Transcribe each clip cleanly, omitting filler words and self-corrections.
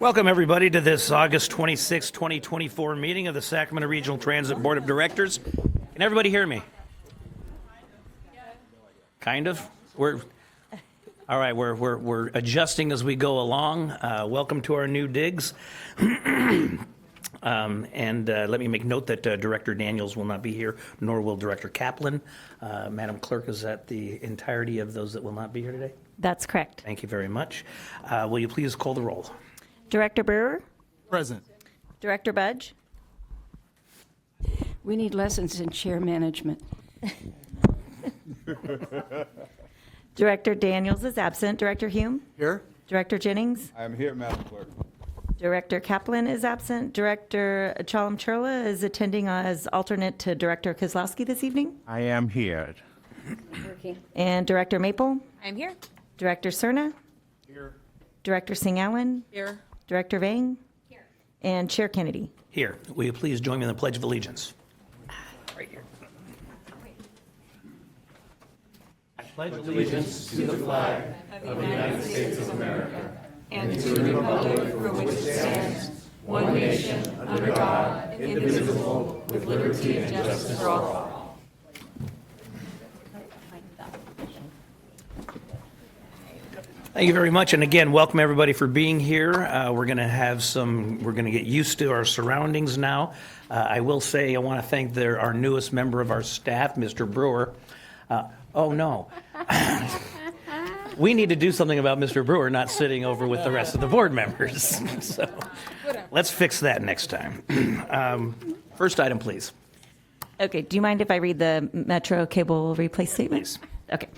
Welcome, everybody, to this August 26, 2024 meeting of the Sacramento Regional Transit Board of Directors. Can everybody hear me? Kind of. We're adjusting as we go along. Welcome to our new digs. Let me make note that Director Daniels will not be here, nor will Director Kaplan. Madam Clerk, is that the entirety of those that will not be here today? That's correct. Thank you very much. Will you please call the roll? Director Brewer? Present. Director Budge? We need lessons in chair management. Director Daniels is absent. Director Hume? Here? Director Jennings? I am here, Madam Clerk. Director Kaplan is absent. Director Chalam-Churla is attending as alternate to Director Kozlowski this evening. I am here. Working. And Director Maple? I'm here. Director Cerna? Here. Director Singh-Allen? Here. Director Vang? Here. And Chair Kennedy? Here. Will you please join me in the Pledge of Allegiance? Right here. I pledge allegiance to the flag of the United States of America and to the republic for which it stands, one nation, under God, indivisible, with liberty and justice for all. Thank you very much, and again, welcome everybody for being here. We're going to get used to our surroundings now. I will say I want to thank our newest member of our staff, Mr. Brewer. Oh no. We need to do something about Mr. Brewer not sitting over with the rest of the board members. So let's fix that next time. First item, please. Okay, do you mind if I read the Metro Cable Replace Statement? Please. Okay.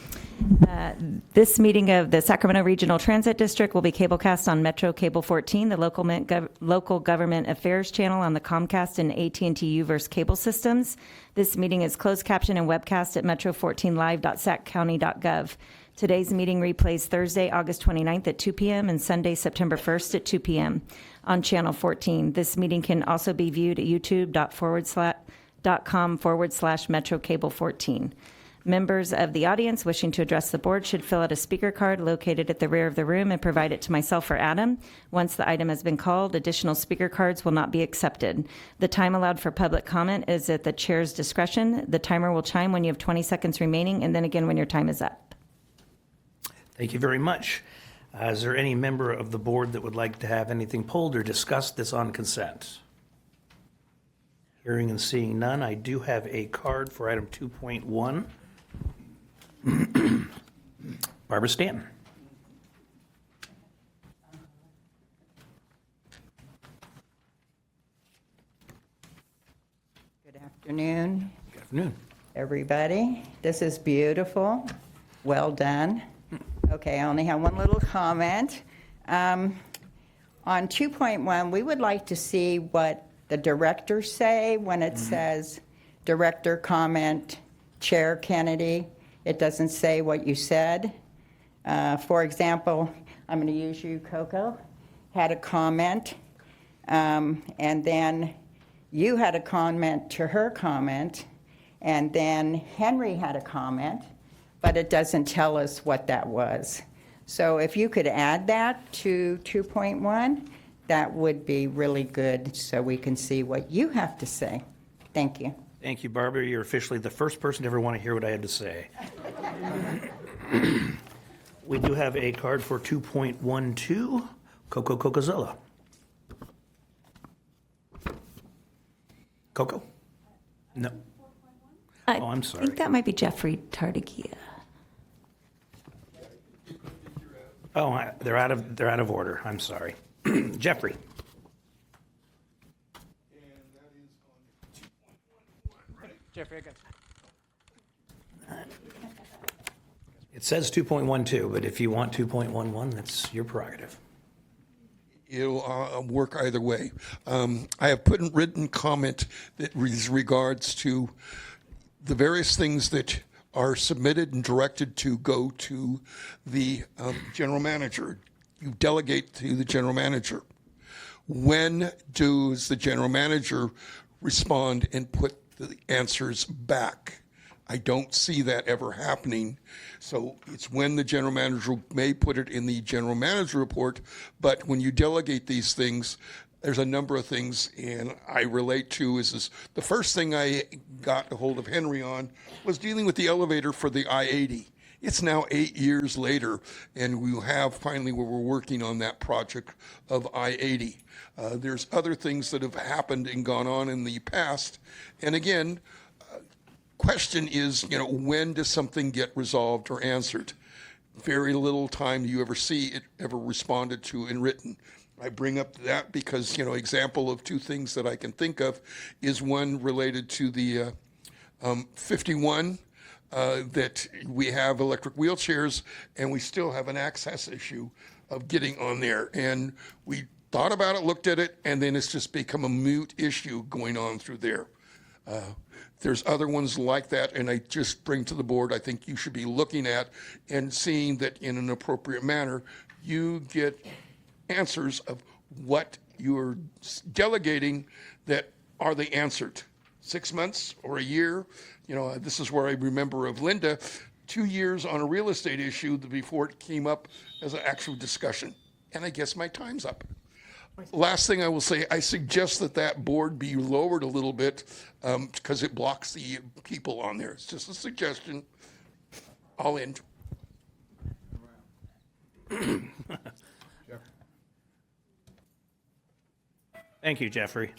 This meeting of the Sacramento Regional Transit District will be cablecast on Metro Cable 14, the local government affairs channel on the Comcast and AT&T Uverse cable systems. This meeting is closed caption and webcast at metro14live.saccounty.gov. Today's meeting replays Thursday, August 29th at 2 p.m. and Sunday, September 1st at 2 p.m. on Channel 14. This meeting can also be viewed at youtube.com/Metro Cable 14. Members of the audience wishing to address the board should fill out a speaker card located at the rear of the room and provide it to myself or Adam. Once the item has been called, additional speaker cards will not be accepted. The time allowed for public comment is at the chair's discretion. The timer will chime when you have 20 seconds remaining, and then again when your time is up. Thank you very much. Is there any member of the board that would like to have anything pulled or discuss this on consent? Hearing and seeing none, I do have a card for item 2.1. Barbara Stanton. Good afternoon, Good afternoon. everybody. This is beautiful. Well done. Okay, I only have one little comment. On 2.1, we would like to see what the directors say when it says director comment, Chair Kennedy. It doesn't say what you said. For example, I'm going to use you, Coco, had a comment, and then you had a comment to her comment, and then Henry had a comment, but it doesn't tell us what that was. So if you could add that to 2.1, that would be really good so we can see what you have to say. Thank you. Thank you, Barbara. You're officially the first person to ever want to hear what I had to say. We do have a card for 2.12, Coco Cocozella. Coco? No. Oh, I'm sorry. I think that might be Jeffrey Tardigia. Oh, they're out of order. I'm sorry. Jeffrey. Jeffrey, I got It says 2.12, but if you want 2.11, that's your prerogative. It'll work either way. I have put in written comment that regards to the various things that are submitted and directed to go to the general manager. You delegate to the general manager. When does the general manager respond and put the answers back? I don't see that ever happening. So it's when the general manager may put it in the general manager report, but when you delegate these things, there's a number of things, and I relate to is this, the first thing I got a hold of Henry on was dealing with the elevator for the I-80. It's now 8 years later, and we have finally where we're working on that project of I-80. There's other things that have happened and gone on in the past, and again, question is, when does something get resolved or answered? Very little time do you ever see it ever responded to in written. I bring up that because, example of two things that I can think of is one related to the 51, that we have electric wheelchairs and we still have an access issue of getting on there. And we thought about it, looked at it, and then it's just become a moot issue going on through there. There's other ones like that, and I just bring to the board, I think you should be looking at and seeing that in an appropriate manner, you get answers of what you're delegating that are they answered. 6 months or a year? This is where I remember of Linda, 2 years on a real estate issue before it came up as an actual discussion. And I guess my time's up. Last thing I will say, I suggest that board be lowered a little bit because it blocks the people on there. It's just a suggestion. I'll end. Thank you, Jeffrey.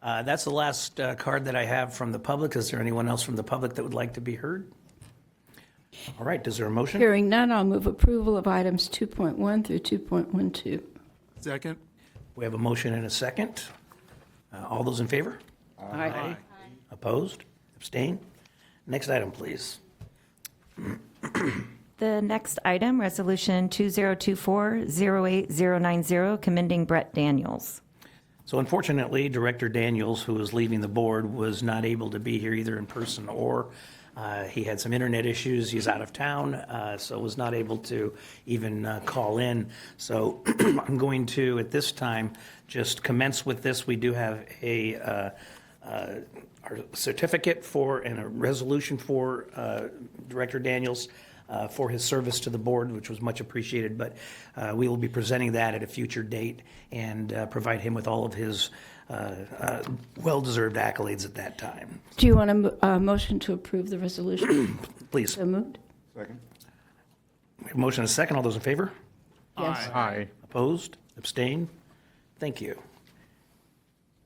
That's the last card that I have from the public. Is there anyone else from the public that would like to be heard? All right, is there a motion? Hearing none, I'll move approval of items 2.1 through 2.12. Second. We have a motion and a second. All those in favor? Aye. Opposed? Abstain? Next item, please. The next item, Resolution 2024-08090, commending Brett Daniels. So unfortunately, Director Daniels, who is leaving the board, was not able to be here either in person or he had some internet issues. He's out of town, so was not able to even call in. So I'm going to, at this time, just commence with this. We do have our certificate for and a resolution for Director Daniels for his service to the board, which was much appreciated. But we will be presenting that at a future date and provide him with all of his well-deserved accolades at that time. Do you want a motion to approve the resolution? Please. So moved? Second. We have a motion and a second. All those in favor? Yes. Aye. Opposed? Abstained? Thank you.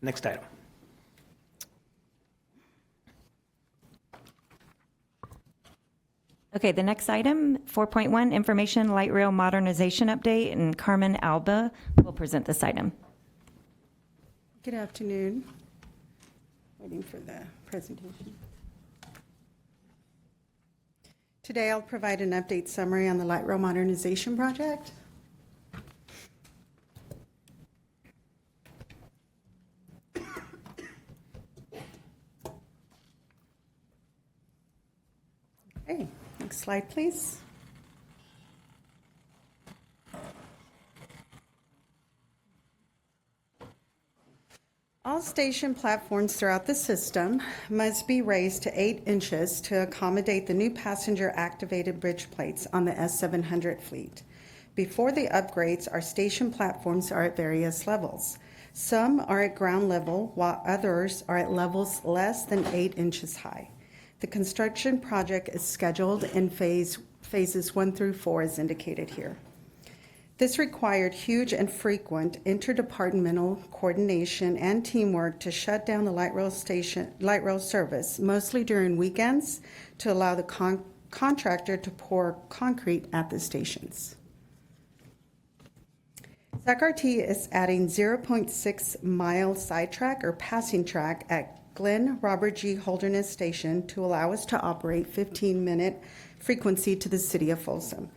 Next item. Okay, the next item, 4.1, Information Light Rail Modernization Update, and Carmen Alba will present this item. Good afternoon. Waiting for the presentation. Today I'll provide an update summary on the light rail modernization project. Okay, next slide, please. All station platforms throughout the system must be raised to 8 inches to accommodate the new passenger-activated bridge plates on the S700 fleet. Before the upgrades, our station platforms are at various levels. Some are at ground level, while others are at levels less than 8 inches high. The construction project is scheduled in phases 1 through 4 as indicated here. This required huge and frequent interdepartmental coordination and teamwork to shut down the light rail service, mostly during weekends, to allow the contractor to pour concrete at the stations. SACRT is adding 0.6 mile sidetrack or passing track at Glenn Robert G. Holderness Station to allow us to operate 15-minute frequency to the city of Folsom.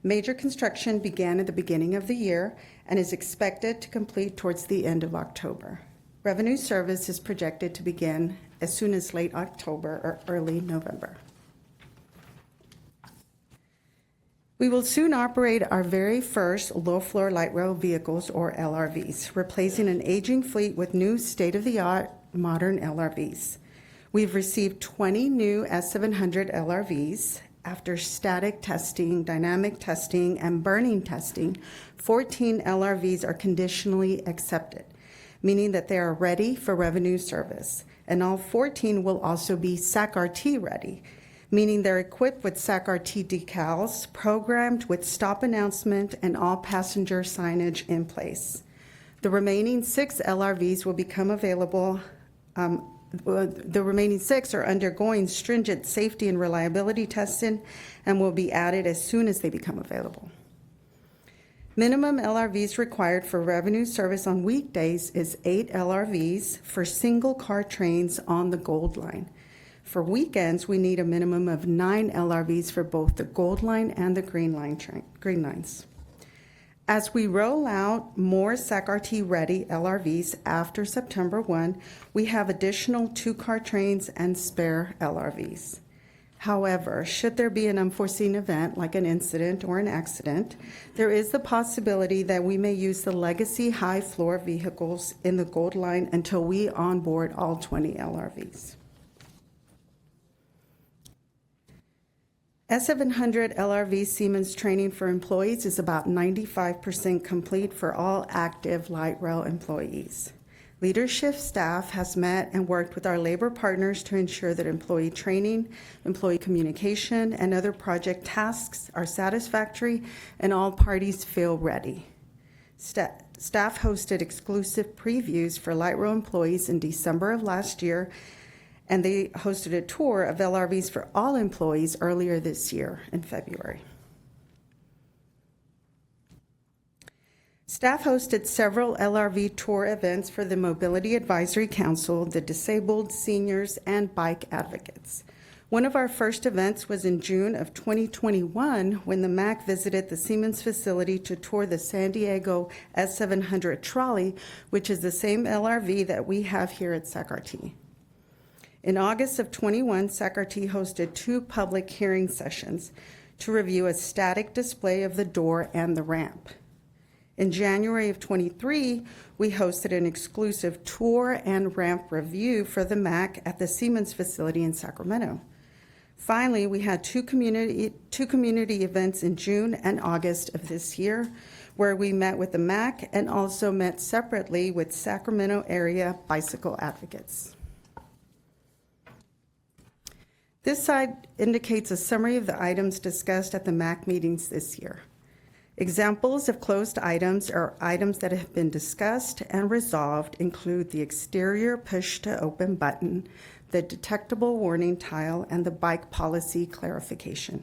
Major construction began at the beginning of the year and is expected to complete towards the end of October. Revenue service is projected to begin as soon as late October or early November. We will soon operate our very first low-floor light rail vehicles, or LRVs, replacing an aging fleet with new state-of-the-art modern LRVs. We've received 20 new S700 LRVs. After static testing, dynamic testing, and burning testing, 14 LRVs are conditionally accepted, meaning that they are ready for revenue service. And all 14 will also be SAC-RT ready, meaning they're equipped with SAC-RT decals, programmed with stop announcement, and all passenger signage in place. The remaining 6 LRVs will become available. The remaining 6 are undergoing stringent safety and reliability testing and will be added as soon as they become available. Minimum LRVs required for revenue service on weekdays is 8 LRVs for single car trains on the Gold Line. For weekends, we need a minimum of 9 LRVs for both the Gold Line and the Green Lines. As we roll out more SAC-RT ready LRVs after September 1, we have additional 2-car trains and spare LRVs. However, should there be an unforeseen event like an incident or an accident, there is the possibility that we may use the legacy high floor vehicles in the Gold Line until we onboard all 20 LRVs. S700 LRV Siemens training for employees is about 95% complete for all active light rail employees. Leadership staff has met and worked with our labor partners to ensure that employee training, employee communication, and other project tasks are satisfactory and all parties feel ready. Staff hosted exclusive previews for light rail employees in December of last year, and they hosted a tour of LRVs for all employees earlier this year in February. Staff hosted several LRV tour events for the Mobility Advisory Council, the disabled, seniors, and bike advocates. One of our first events was in June of 2021 when the MAC visited the Siemens facility to tour the San Diego S700 trolley, which is the same LRV that we have here at SAC-RT. In August of 21, SAC-RT hosted 2 public hearing sessions to review a static display of the door and the ramp. In January of 23, we hosted an exclusive tour and ramp review for the MAC at the Siemens facility in Sacramento. Finally, we had two community events in June and August of this year, where we met with the MAC and also met separately with Sacramento area bicycle advocates. This slide indicates a summary of the items discussed at the MAC meetings this year. Examples of closed items or items that have been discussed and resolved include the exterior push-to-open button, the detectable warning tile, and the bike policy clarification.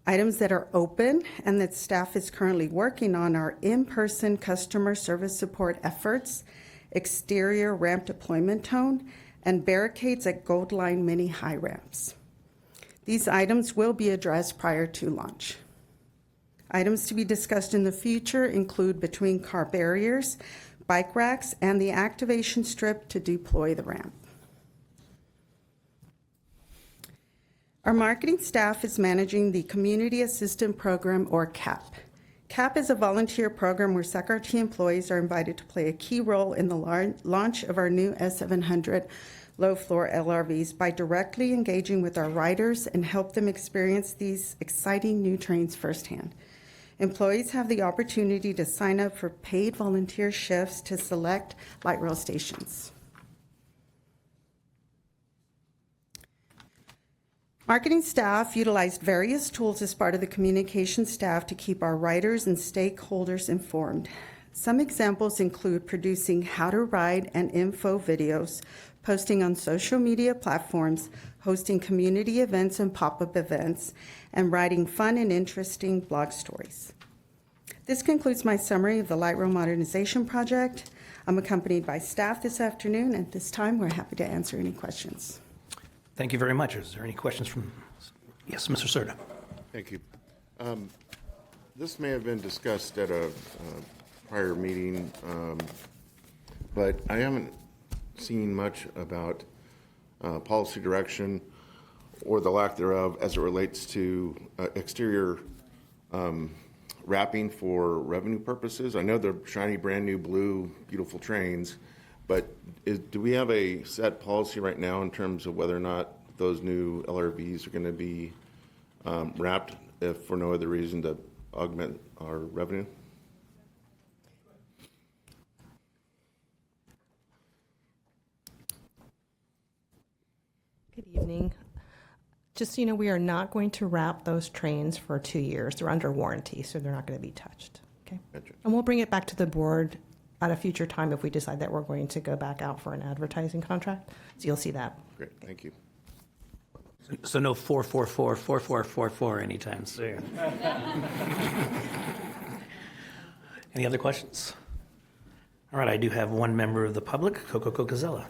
Items that are open and that staff is currently working on are in-person customer service support efforts, exterior ramp deployment tone, and barricades at Gold Line mini high ramps. These items will be addressed prior to launch. Items to be discussed in the future include between car barriers, bike racks, and the activation strip to deploy the ramp. Our marketing staff is managing the Community Assistant Program, or CAP. CAP is a volunteer program where SAC-RT employees are invited to play a key role in the launch of our new S700 low-floor LRVs by directly engaging with our riders and help them experience these exciting new trains firsthand. Employees have the opportunity to sign up for paid volunteer shifts to select light rail stations. Marketing staff utilized various tools as part of the communication staff to keep our riders and stakeholders informed. Some examples include producing how to ride and info videos, posting on social media platforms, hosting community events and pop-up events, and writing fun and interesting blog stories. This concludes my summary of the Light Rail Modernization Project. I'm accompanied by staff this afternoon. At this time, we're happy to answer any questions. Thank you very much. Is there any questions from, yes, Mr. Serta? Thank you. This may have been discussed at a prior meeting, but I haven't seen much about policy direction or the lack thereof as it relates to exterior wrapping for revenue purposes. I know they're shiny, brand new, blue, beautiful trains, But do we have a set policy right now in terms of whether or not those new LRVs are going to be wrapped, if for no other reason to augment our revenue? Good evening. Just so you know, we are not going to wrap those trains for 2 years. They're under warranty, so they're not going to be touched. Okay? Gotcha. And we'll bring it back to the board at a future time if we decide that we're going to go back out for an advertising contract. So you'll see that. Great, thank you. So no 444, 4444 anytime soon. Any other questions? All right, I do have one member of the public, Coco Cocazella.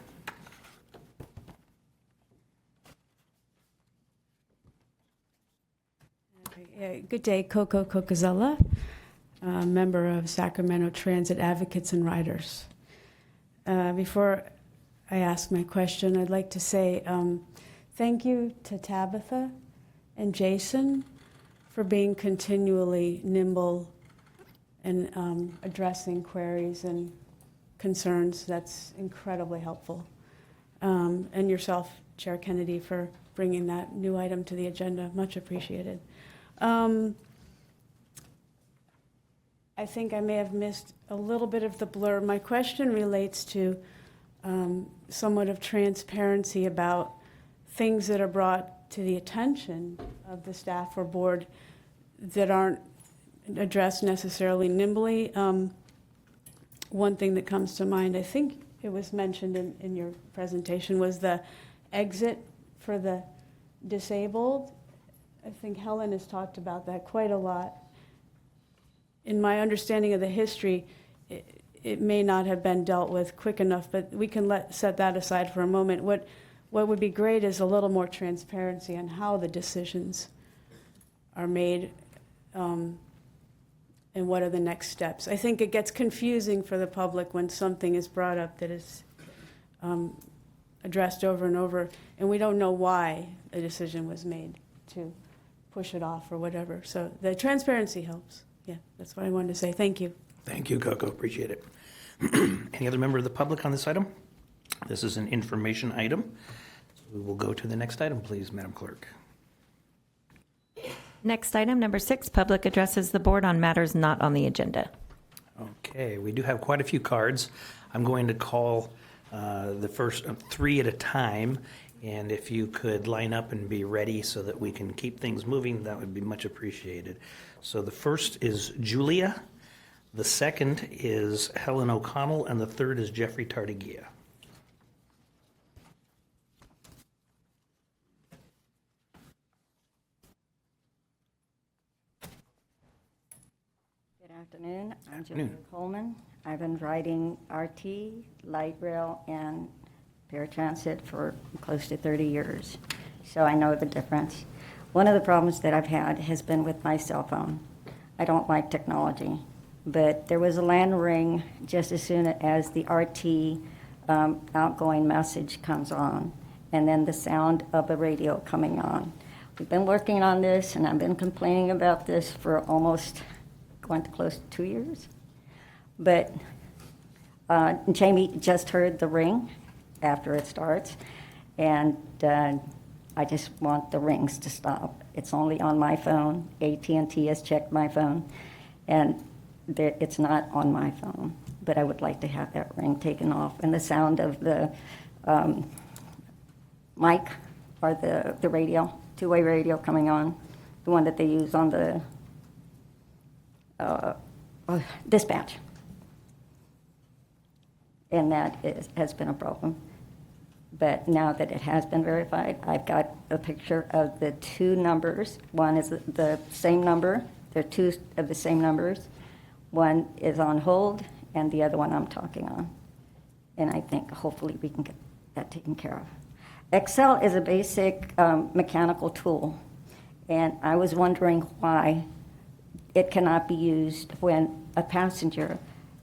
Good day, Coco Cocazella, member of Sacramento Transit Advocates and Riders. Before I ask my question, I'd like to say thank you to Tabitha and Jason for being continually nimble and addressing queries and concerns. That's incredibly helpful. And yourself, Chair Kennedy, for bringing that new item to the agenda. Much appreciated. I think I may have missed a little bit of the blur. My question relates to somewhat of transparency about things that are brought to the attention of the staff or board that aren't addressed necessarily nimbly. One thing that comes to mind, I think it was mentioned in your presentation, was the exit for the disabled. I think Helen has talked about that quite a lot. In my understanding of the history, it may not have been dealt with quick enough, but we can set that aside for a moment. What would be great is a little more transparency on how the decisions are made and what are the next steps. I think it gets confusing for the public when something is brought up that is addressed over and over, and we don't know why a decision was made to push it off or whatever. So the transparency helps. Yeah, that's what I wanted to say. Thank you. Thank you, Coco. Appreciate it. Any other member of the public on this item? This is an information item. So we will go to the next item, please, Madam Clerk. Next item, number 6, public addresses the board on matters not on the agenda. Okay, we do have quite a few cards. I'm going to call the first 3 at a time, and if you could line up and be ready so that we can keep things moving, that would be much appreciated. So the first is Julia, the second is Helen O'Connell, and the third is Jeffrey Tardigia. Good afternoon. I'm Julia Coleman. I've been riding RT, light rail, and paratransit for close to 30 years, so I know the difference. One of the problems that I've had has been with my cell phone. I don't like technology, but there was a land ring just as soon as the RT outgoing message comes on, and then the sound of the radio coming on. We've been working on this, and I've been complaining about this for almost going to close to 2 years. But Jamie just heard the ring after it starts, and I just want the rings to stop. It's only on my phone. AT&T has checked my phone, and it's not on my phone. But I would like to have that ring taken off, and the sound of the mic or the radio, two-way radio coming on, the one that they use on the dispatch. And that has been a problem. But now that it has been verified, I've got a picture of the two numbers. One is the same number. There are two of the same numbers. One is on hold, and the other one I'm talking on. And I think hopefully we can get that taken care of. Excel is a basic mechanical tool, and I was wondering why it cannot be used when a passenger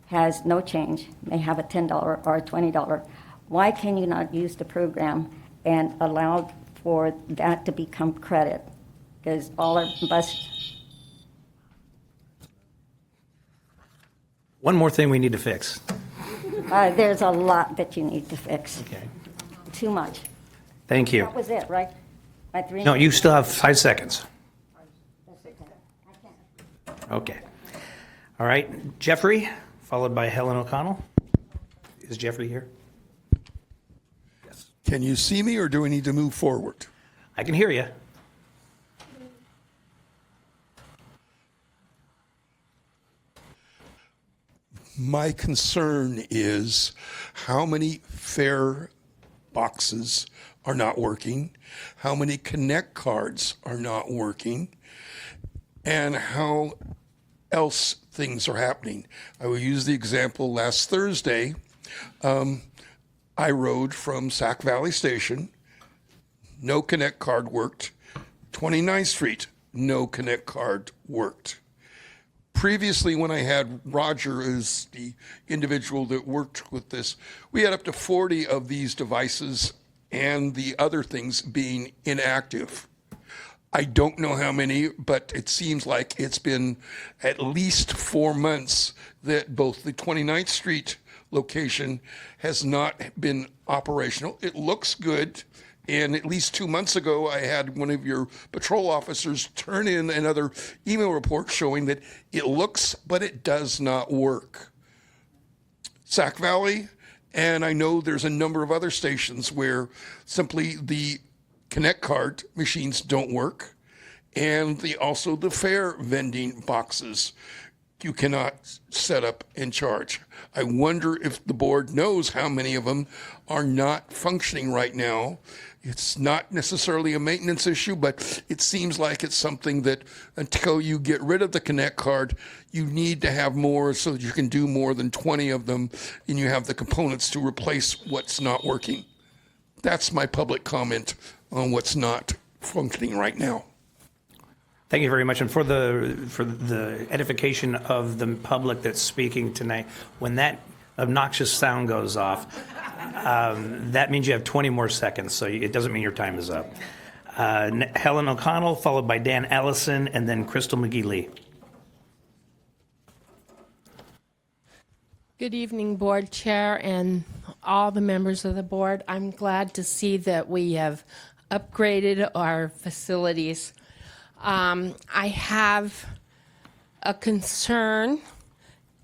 has no change, may have a $10 or a $20. Why can you not use the program and allow for that to become credit? Because all our bus... One more thing we need to fix. There's a lot that you need to fix. Okay. Too much. Thank you. That was it, right? My 3 No, you still have 5 seconds. That's it. I can't. Okay. All right, Jeffrey, followed by Helen O'Connell. Is Jeffrey here? Can you see me or do we need to move forward? I can hear you. My concern is how many fare boxes are not working, how many Connect cards are not working, and how else things are happening. I will use the example last Thursday. I rode from Sac Valley Station, no Connect card worked. 29th Street, no Connect card worked. Previously, when I had Roger as the individual that worked with this, we had up to 40 of these devices and the other things being inactive. I don't know how many, but it seems like it's been at least 4 months that both the 29th Street location has not been operational. It looks good. And at least 2 months ago, I had one of your patrol officers turn in another email report showing that it looks, but it does not work. Sac Valley, and I know there's a number of other stations where simply the Connect card machines don't work, and also the fare vending boxes you cannot set up and charge. I wonder if the board knows how many of them are not functioning right now. It's not necessarily a maintenance issue, but it seems like it's something that until you get rid of the Connect card, you need to have more so that you can do more than 20 of them and you have the components to replace what's not working. That's my public comment on what's not functioning right now. Thank you very much. And for the edification of the public that's speaking tonight, when that obnoxious sound goes off, that means you have 20 more seconds, so it doesn't mean your time is up. Helen O'Connell, followed by Dan Ellison, and then Crystal McGee-Lee. Good evening, Board Chair and all the members of the board. I'm glad to see that we have upgraded our facilities. I have a concern,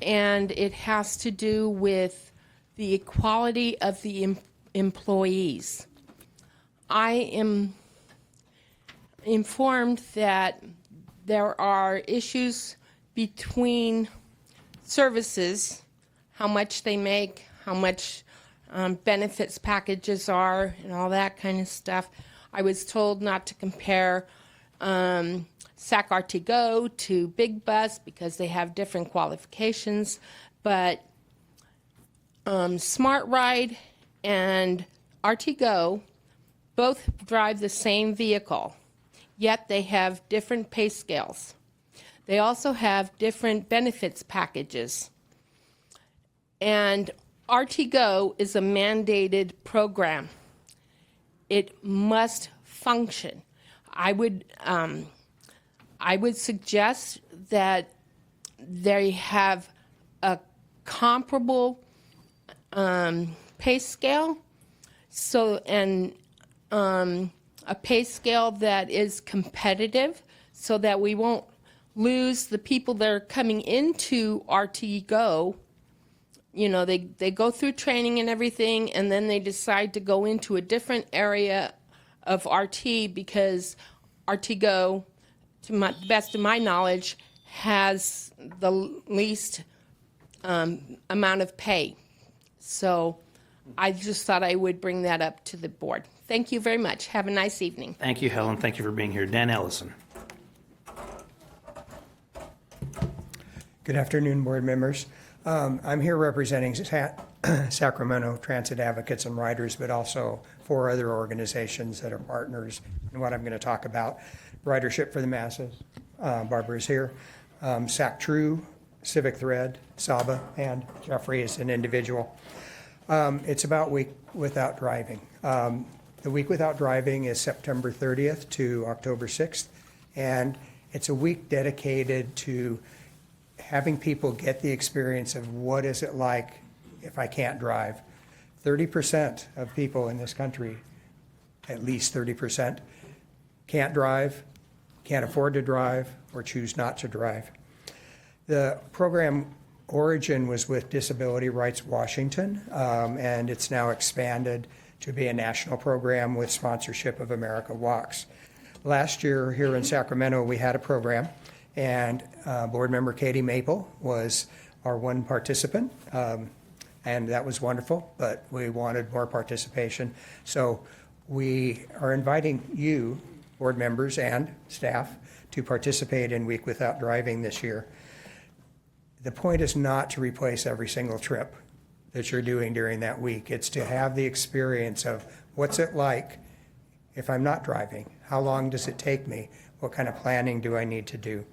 and it has to do with the equality of the employees. I am informed that there are issues between services, how much they make, how much benefits packages are, and all that kind of stuff. I was told not to compare SAC RT-GO to Big Bus because they have different qualifications, but Smart Ride and RT-GO both drive the same vehicle, yet they have different pay scales. They also have different benefits packages. And RT-GO is a mandated program. It must function. I would suggest that they have a comparable pay scale, and a pay scale that is competitive, so that we won't lose the people that are coming into RT-GO. You know, they go through training and everything, and then they decide to go into a different area of RT because RT-GO, to the best of my knowledge, has the least amount of pay. So I just thought I would bring that up to the board. Thank you very much. Have a nice evening. Thank you, Helen. Thank you for being here. Dan Ellison. Good afternoon, board members. I'm here representing Sacramento Transit Advocates and Riders, but also 4 other organizations that are partners in what I'm going to talk about. Ridership for the Masses, Barbara is here, SAC True, Civic Thread, Saba, and Jeffrey is an individual. It's about Week Without Driving. The Week Without Driving is September 30th to October 6th, and it's a week dedicated to having people get the experience of what is it like if I can't drive. 30% of people in this country, at least 30%, can't drive, can't afford to drive, or choose not to drive. The program origin was with Disability Rights Washington, and it's now expanded to be a national program with sponsorship of America Walks. Last year here in Sacramento, we had a program, and board member Katie Maple was our one participant, and that was wonderful, but we wanted more participation. So we are inviting you, board members and staff, to participate in Week Without Driving this year. The point is not to replace every single trip that you're doing during that week. It's to have the experience of what's it like if I'm not driving? How long does it take me? What kind of planning do I need to do?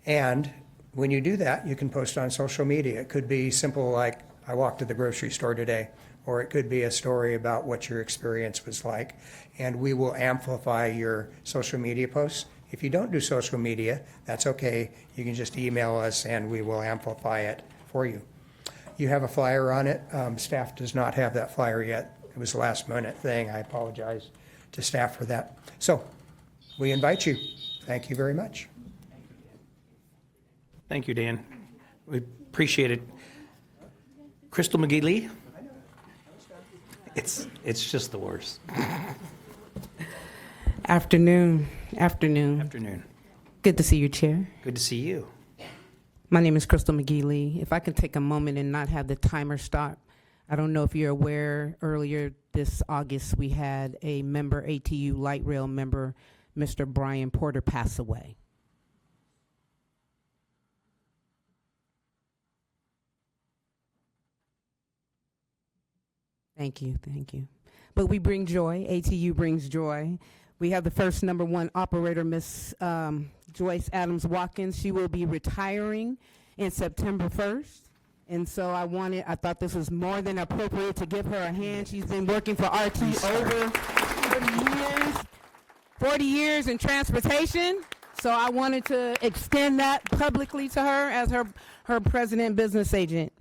And when you do that, you can post on social media. It could be simple like, I walked to the grocery store today, or it could be a story about what your experience was like. And we will amplify your social media posts. If you don't do social media, that's okay. You can just email us and we will amplify it for you. You have a flyer on it. Staff does not have that flyer yet. It was a last minute thing. I apologize to staff for that. So we invite you. Thank you very much. Thank you, Dan. We appreciate it. Crystal McGee Lee? It's just the worst. Afternoon. Afternoon. Good to see you, Chair. Good to see you. My name is Crystal McGee Lee. If I can take a moment and not have the timer stop. I don't know if you're aware, earlier this August, we had a member, ATU Light Rail member, Mr. Brian Porter, pass away. Thank you. But we bring joy. ATU brings joy. We have the first number one operator, Miss Joyce Adams Watkins. She will be retiring in September 1st. And so I thought this was more than appropriate to give her a hand. She's been working for RT over 40 years in transportation. So I wanted to extend that publicly to her as her president business agent.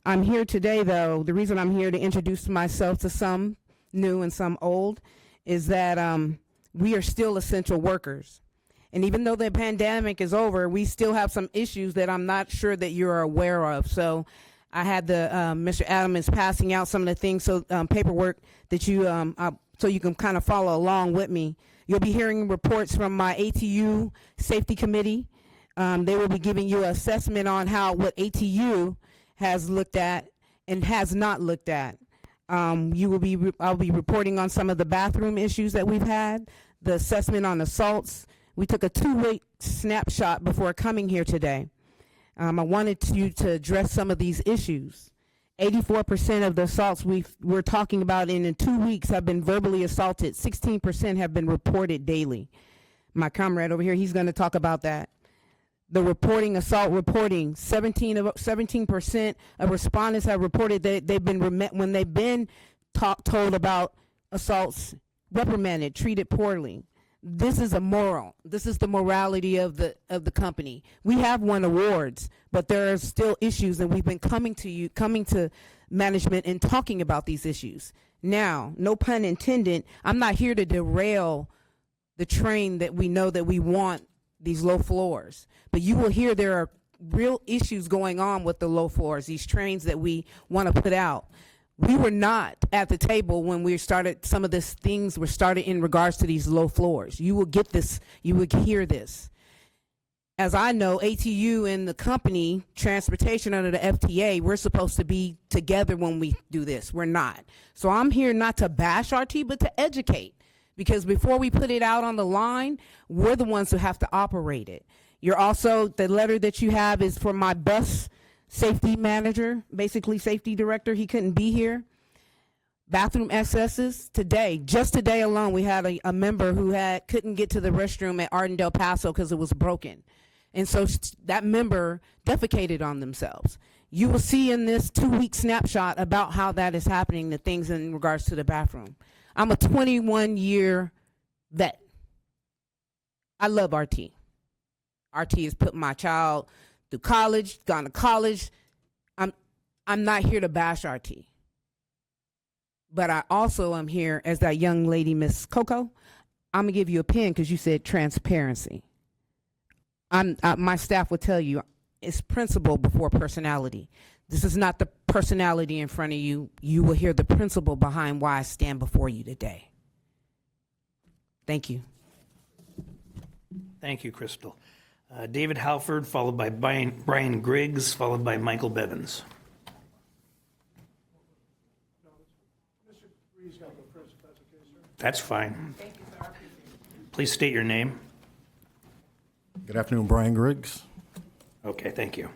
I'm here today, though. The reason I'm here to introduce myself to some new and some old is that we are still essential workers. And even though the pandemic is over, we still have some issues that I'm not sure that you're aware of. So I had Mr. Adams passing out some of the things, so paperwork that you, so you can kind of follow along with me. You'll be hearing reports from my ATU Safety Committee. They will be giving you an assessment on what ATU has looked at and has not looked at. I'll be reporting on some of the bathroom issues that we've had, the assessment on assaults. We took a 2-week snapshot before coming here today. I wanted you to address some of these issues. 84% of the assaults we're talking about in 2 weeks have been verbally assaulted. 16% have been reported daily. My comrade over here, he's going to talk about that. The assault reporting, 17% of respondents have reported that they've been when they've been told about assaults, reprimanded, treated poorly. This is immoral. This is the morality of the company. We have won awards, but there are still issues, and we've been coming to management and talking about these issues. Now, no pun intended, I'm not here to derail the train that we know that we want these low floors, but you will hear there are real issues going on with the low floors, these trains that we want to put out. We were not at the table when we started, some of these things were started in regards to these low floors. You will get this, you will hear this. As I know, ATU and the company, transportation under the FTA, we're supposed to be together when we do this. We're not. So I'm here not to bash RT, but to educate. Because before we put it out on the line, we're the ones who have to operate it. You're also, the letter that you have is for my bus safety manager, basically safety director. He couldn't be here. Bathroom excesses today, just today alone, we had a member who couldn't get to the restroom at Arden Del Paso because it was broken. And so that member defecated on themselves. You will see in this 2-week snapshot about how that is happening, the things in regards to the bathroom. I'm a 21-year vet. I love RT. RT has put my child through college, gone to college. I'm not here to bash RT, but I also am here as that young lady, Miss Coco. I'm gonna give you a pin because you said transparency. My staff will tell you it's principle before personality. This is not the personality in front of you. You will hear the principle behind why I stand before you today. Thank you. Thank you, Crystal. David Halford, followed by Brian Griggs, followed by Michael Bevins. That's fine. Please state your name. Good afternoon, Brian Griggs. Okay, thank you.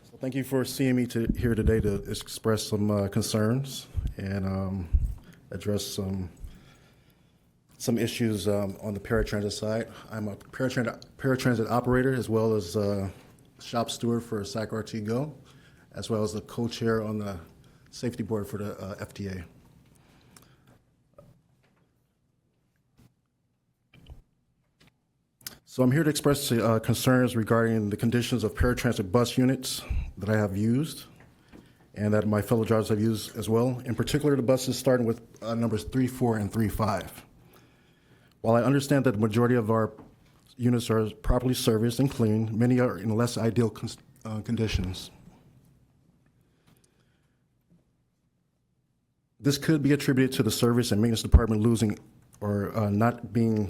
So thank you for seeing me here today to express some concerns and address some issues on the paratransit side. I'm a paratransit operator as well as a shop steward for SAC-RT Go, as well as a co-chair on the safety board for the FDA. So I'm here to express concerns regarding the conditions of paratransit bus units that I have used and that my fellow drivers have used as well. In particular, the buses starting with numbers 3, 4, and 3, 5. While I understand that the majority of our units are properly serviced and cleaned, many are in less ideal conditions. This could be attributed to the service and maintenance department losing or not being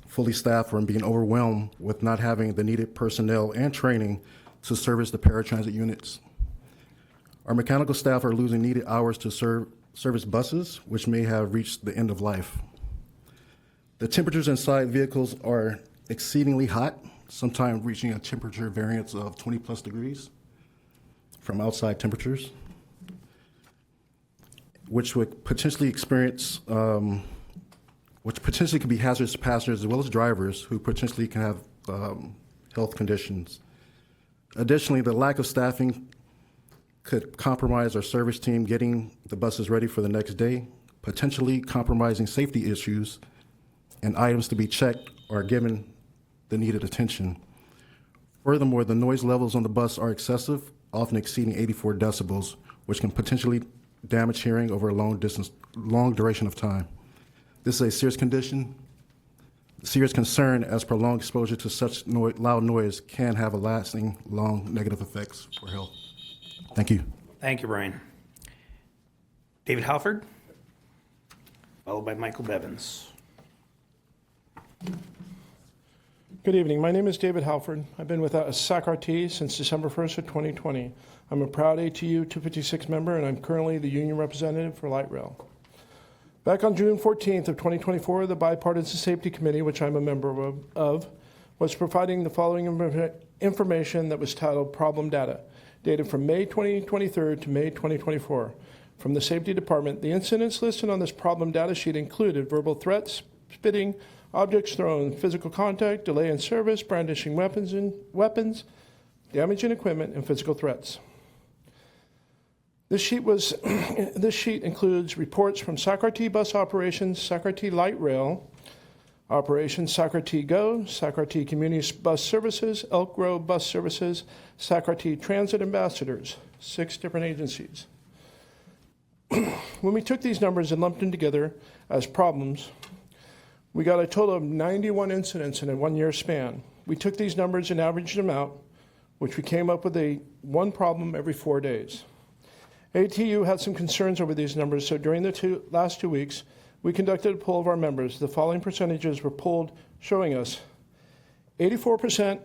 fully staffed or being overwhelmed with not having the needed personnel and training to service the paratransit units. Our mechanical staff are losing needed hours to service buses, which may have reached the end of life. The temperatures inside vehicles are exceedingly hot, sometimes reaching a temperature variance of 20 plus degrees from outside temperatures, which would potentially could be hazardous to passengers as well as drivers who potentially can have health conditions. Additionally, the lack of staffing could compromise our service team getting the buses ready for the next day, potentially compromising safety issues and items to be checked or given the needed attention. Furthermore, the noise levels on the bus are excessive, often exceeding 84 decibels, which can potentially damage hearing over a long duration of time. This is a serious concern, as prolonged exposure to such loud noise can have a lasting, long negative effects for health. Thank you. Thank you, Brian. David Halford, followed by Michael Bevins. Good evening. My name is David Halford. I've been with SAC-RT since December 1st of 2020. I'm a proud ATU 256 member, and I'm currently the union representative for Light Rail. Back on June 14th of 2024, the Bipartisan Safety Committee, which I'm a member of, was providing the following information that was titled Problem Data, dated from May 2023 to May 2024. From the Safety Department, the incidents listed on this problem data sheet included verbal threats, spitting, objects thrown, physical contact, delay in service, brandishing weapons, damaging equipment, and physical threats. This sheet includes reports from SAC-RT bus operations, SAC-RT Light Rail operations, SAC-RT Go, SAC-RT Community Bus Services, Elk Grove Bus Services, SAC-RT Transit Ambassadors, 6 different agencies. When we took these numbers and lumped them together as problems, we got a total of 91 incidents in a 1-year span. We took these numbers and averaged them out, which we came up with one problem every 4 days. ATU had some concerns over these numbers, so during the last 2 weeks, we conducted a poll of our members. The following percentages were pulled, showing us 84%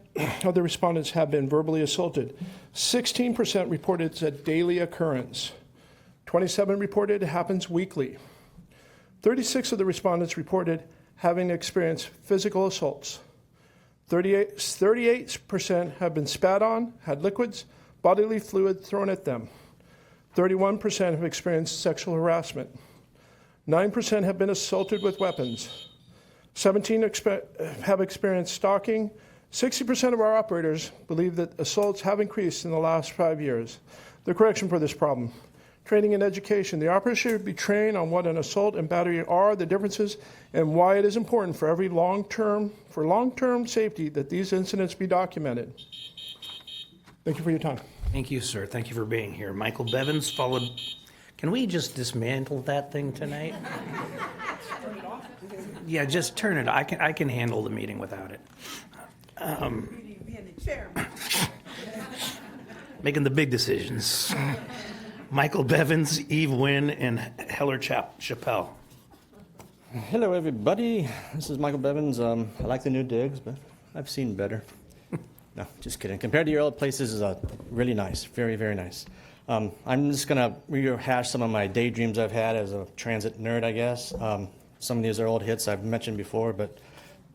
of the respondents have been verbally assaulted. 16% reported it's a daily occurrence. 27 reported it happens weekly. 36 of the respondents reported having experienced physical assaults. 38% have been spat on, had liquids, bodily fluid thrown at them. 31% have experienced sexual harassment. 9% have been assaulted with weapons. 17 have experienced stalking. 60% of our operators believe that assaults have increased in the last 5 years. The correction for this problem: training and education. The operators should be trained on what an assault and battery are, the differences, and why it is important for long-term safety that these incidents be documented. Thank you for your time. Thank you, sir. Thank you for being here. Michael Bevins, followed. Can we just dismantle that thing tonight? Yeah, just turn it. I can handle the meeting without it. Making the big decisions. Michael Bevins, Eve Wynn, and Heller Chappelle. Hello, everybody. This is Michael Bevins. I like the new digs, but I've seen better. No, just kidding. Compared to your old places, is really nice. Very, very nice. I'm just going to rehash some of my daydreams I've had as a transit nerd, I guess. Some of these are old hits I've mentioned before, but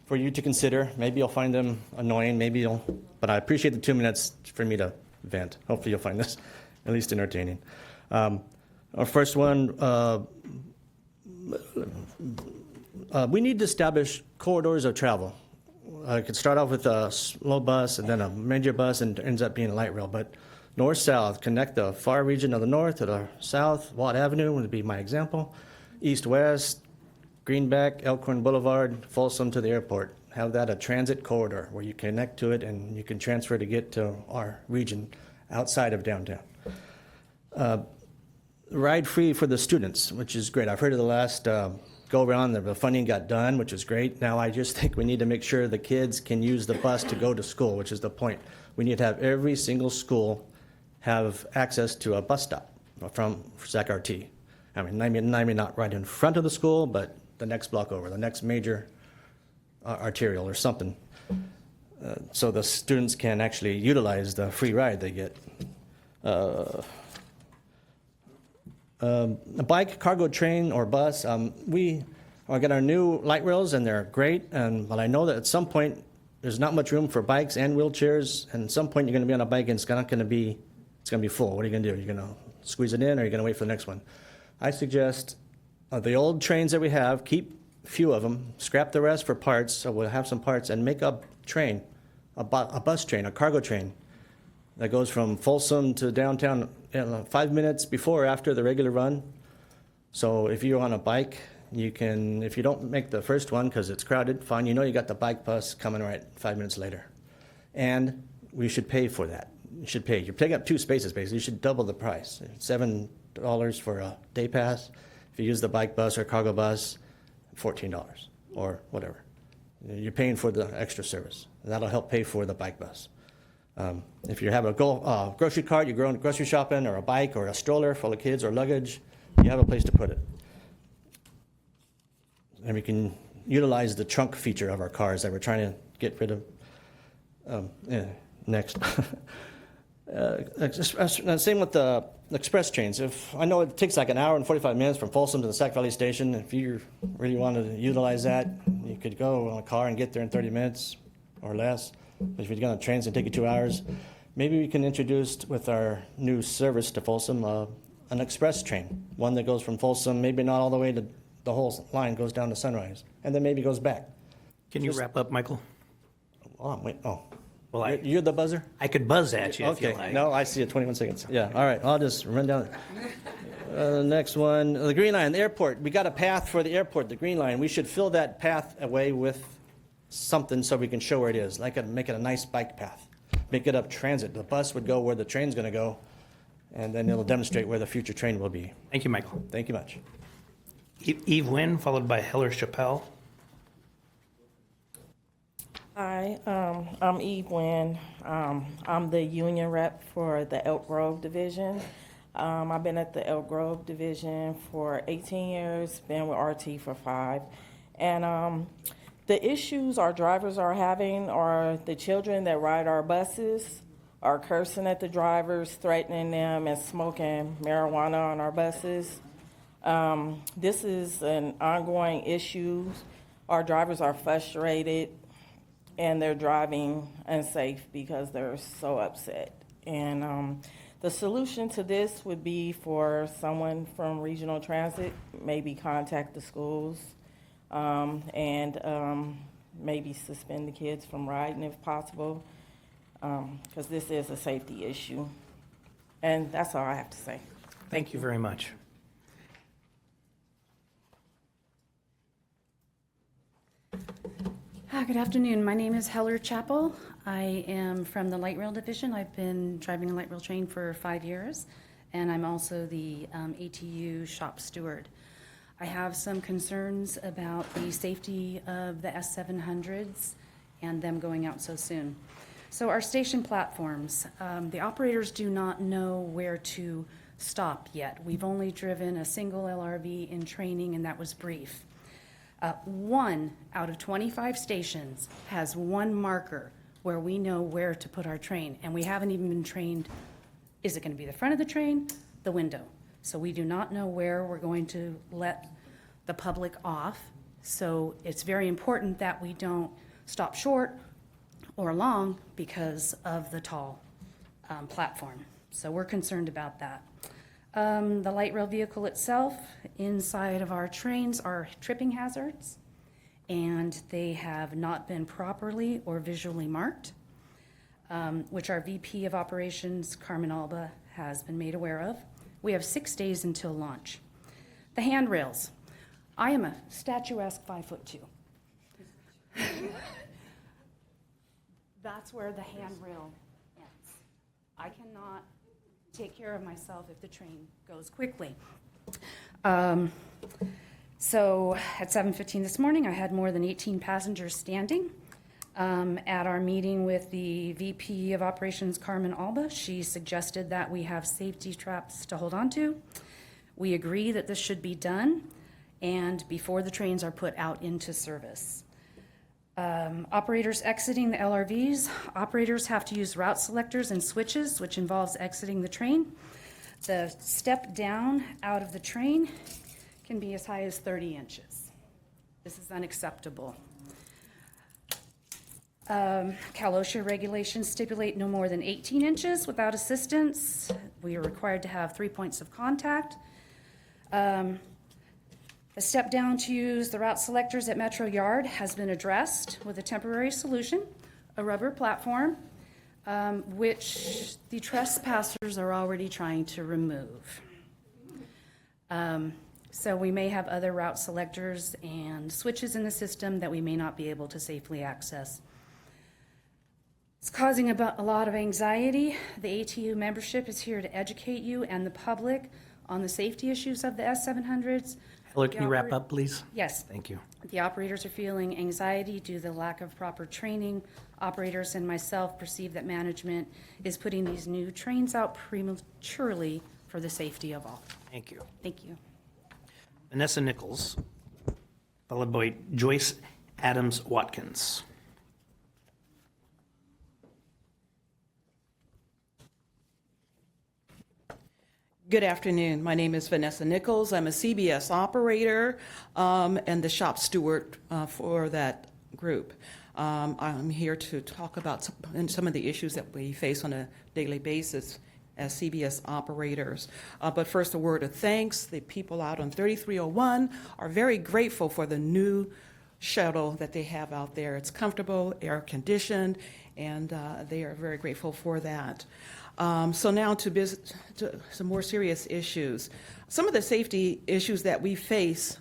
for you to consider, maybe you'll find them annoying, maybe you'll, but I appreciate the 2 minutes for me to vent. Hopefully you'll find this at least entertaining. Our first one, we need to establish corridors of travel. It could start off with a slow bus and then a major bus and ends up being a light rail. But north-south, connect the far region of the north to the south. Watt Avenue would be my example. East-west, Greenback, Elkhorn Boulevard, Folsom to the airport. Have that a transit corridor where you connect to it and you can transfer to get to our region outside of downtown. Ride free for the students, which is great. I've heard of the last go around, the funding got done, which is great. Now I just think we need to make sure the kids can use the bus to go to school, which is the point. We need to have every single school have access to a bus stop from SAC-RT. I mean, maybe not right in front of the school, but the next block over, the next major arterial or something. So the students can actually utilize the free ride they get. A bike, cargo train, or bus. We got our new light rails, and they're great. But I know that at some point there's not much room for bikes and wheelchairs. And at some point you're going to be on a bike, and it's going to be full. What are you going to do? You're going to squeeze it in, or are you going to wait for the next one? I suggest the old trains that we have, keep a few of them, scrap the rest for parts. So we'll have some parts, and make a train, a bus train, a cargo train that goes from Folsom to downtown 5 minutes before or after the regular run. So if you're on a bike, you can, if you don't make the first one because it's crowded, fine, you know you got the bike bus coming right 5 minutes later. And we should pay for that. You should pay. You're taking up 2 spaces, basically. You should double the price. $7 for a day pass. If you use the bike bus or cargo bus, $14 or whatever. You're paying for the extra service. That'll help pay for the bike bus. If you have a grocery cart, you're going grocery shopping, or a bike, or a stroller full of kids or luggage, you have a place to put it. And we can utilize the trunk feature of our cars that we're trying to get rid of. Next. Same with the express trains. If I know it takes like an hour and 45 minutes from Folsom to the Sac Valley Station, if you really want to utilize that, you could go on a car and get there in 30 minutes or less. If you're going to trains and take you 2 hours, maybe we can introduce with our new service to Folsom an express train, one that goes from Folsom, maybe not all the way to the whole line goes down to Sunrise, and then maybe goes back. Can you wrap up, Michael? Oh, wait. Oh, well, you're the buzzer? I could buzz at you. Okay. If you like. No, I see it. 21 seconds. Yeah. All right. I'll just run down. Next one, the Green Line, the airport. We got a path for the airport, the Green Line. We should fill that path away with something so we can show where it is. Make it a nice bike path. Make it up transit. The bus would go where the train's going to go, and then it'll demonstrate where the future train will be. Thank you, Michael. Thank you much. Eve Wynn, followed by Heller Chappelle. Hi, I'm Eve Wynn. I'm the union rep for the Elk Grove Division. I've been at the Elk Grove Division for 18 years, been with RT for 5. And the issues our drivers are having are the children that ride our buses are cursing at the drivers, threatening them, and smoking marijuana on our buses. This is an ongoing issue. Our drivers are frustrated and they're driving unsafe because they're so upset. And the solution to this would be for someone from Regional Transit, maybe contact the schools and maybe suspend the kids from riding if possible, because this is a safety issue. And that's all I have to say. Thank you very much. Good afternoon. My name is Heller Chappell. I am from the light rail division. I've been driving a light rail train for 5 years, and I'm also the ATU shop steward. I have some concerns about the safety of the S700s and them going out so soon. So our station platforms, the operators do not know where to stop yet. We've only driven a single LRV in training, and that was brief. 1 out of 25 stations has one marker where we know where to put our train, and we haven't even been trained, is it going to be the front of the train, the window? So we do not know where we're going to let the public off. So it's very important that we don't stop short or long because of the tall platform. So we're concerned about that. The light rail vehicle itself, inside of our trains are tripping hazards, and they have not been properly or visually marked, which our VP of Operations, Carmen Alba, has been made aware of. We have 6 days until launch. The handrails. I am a statuesque 5'2". That's where the handrail ends. I cannot take care of myself if the train goes quickly. So at 7:15 this morning, I had more than 18 passengers standing. At our meeting with the VP of Operations, Carmen Alba, she suggested that we have safety traps to hold on to. We agree that this should be done and before the trains are put out into service. Operators exiting the LRVs, operators have to use route selectors and switches, which involves exiting the train. The step down out of the train can be as high as 30 inches. This is unacceptable. Cal OSHA regulations stipulate no more than 18 inches without assistance. We are required to have 3 points of contact. The step down to use the route selectors at Metro Yard has been addressed with a temporary solution, a rubber platform, which the trespassers are already trying to remove. So we may have other route selectors and switches in the system that we may not be able to safely access. It's causing a lot of anxiety. The ATU membership is here to educate you and the public on the safety issues of the S700s. Heller, can you wrap up, please? Yes. Thank you. The operators are feeling anxiety due to the lack of proper training. Operators and myself perceive that management is putting these new trains out prematurely for the safety of all. Thank you. Thank you. Vanessa Nichols, followed by Joyce Adams Watkins. Good afternoon. My name is Vanessa Nichols. I'm a CBS operator and the shop steward for that group. I'm here to talk about some of the issues that we face on a daily basis as CBS operators. But first, a word of thanks. The people out on 3301 are very grateful for the new shuttle that they have out there. It's comfortable, air-conditioned, and they are very grateful for that. So now to some more serious issues. Some of the safety issues that we face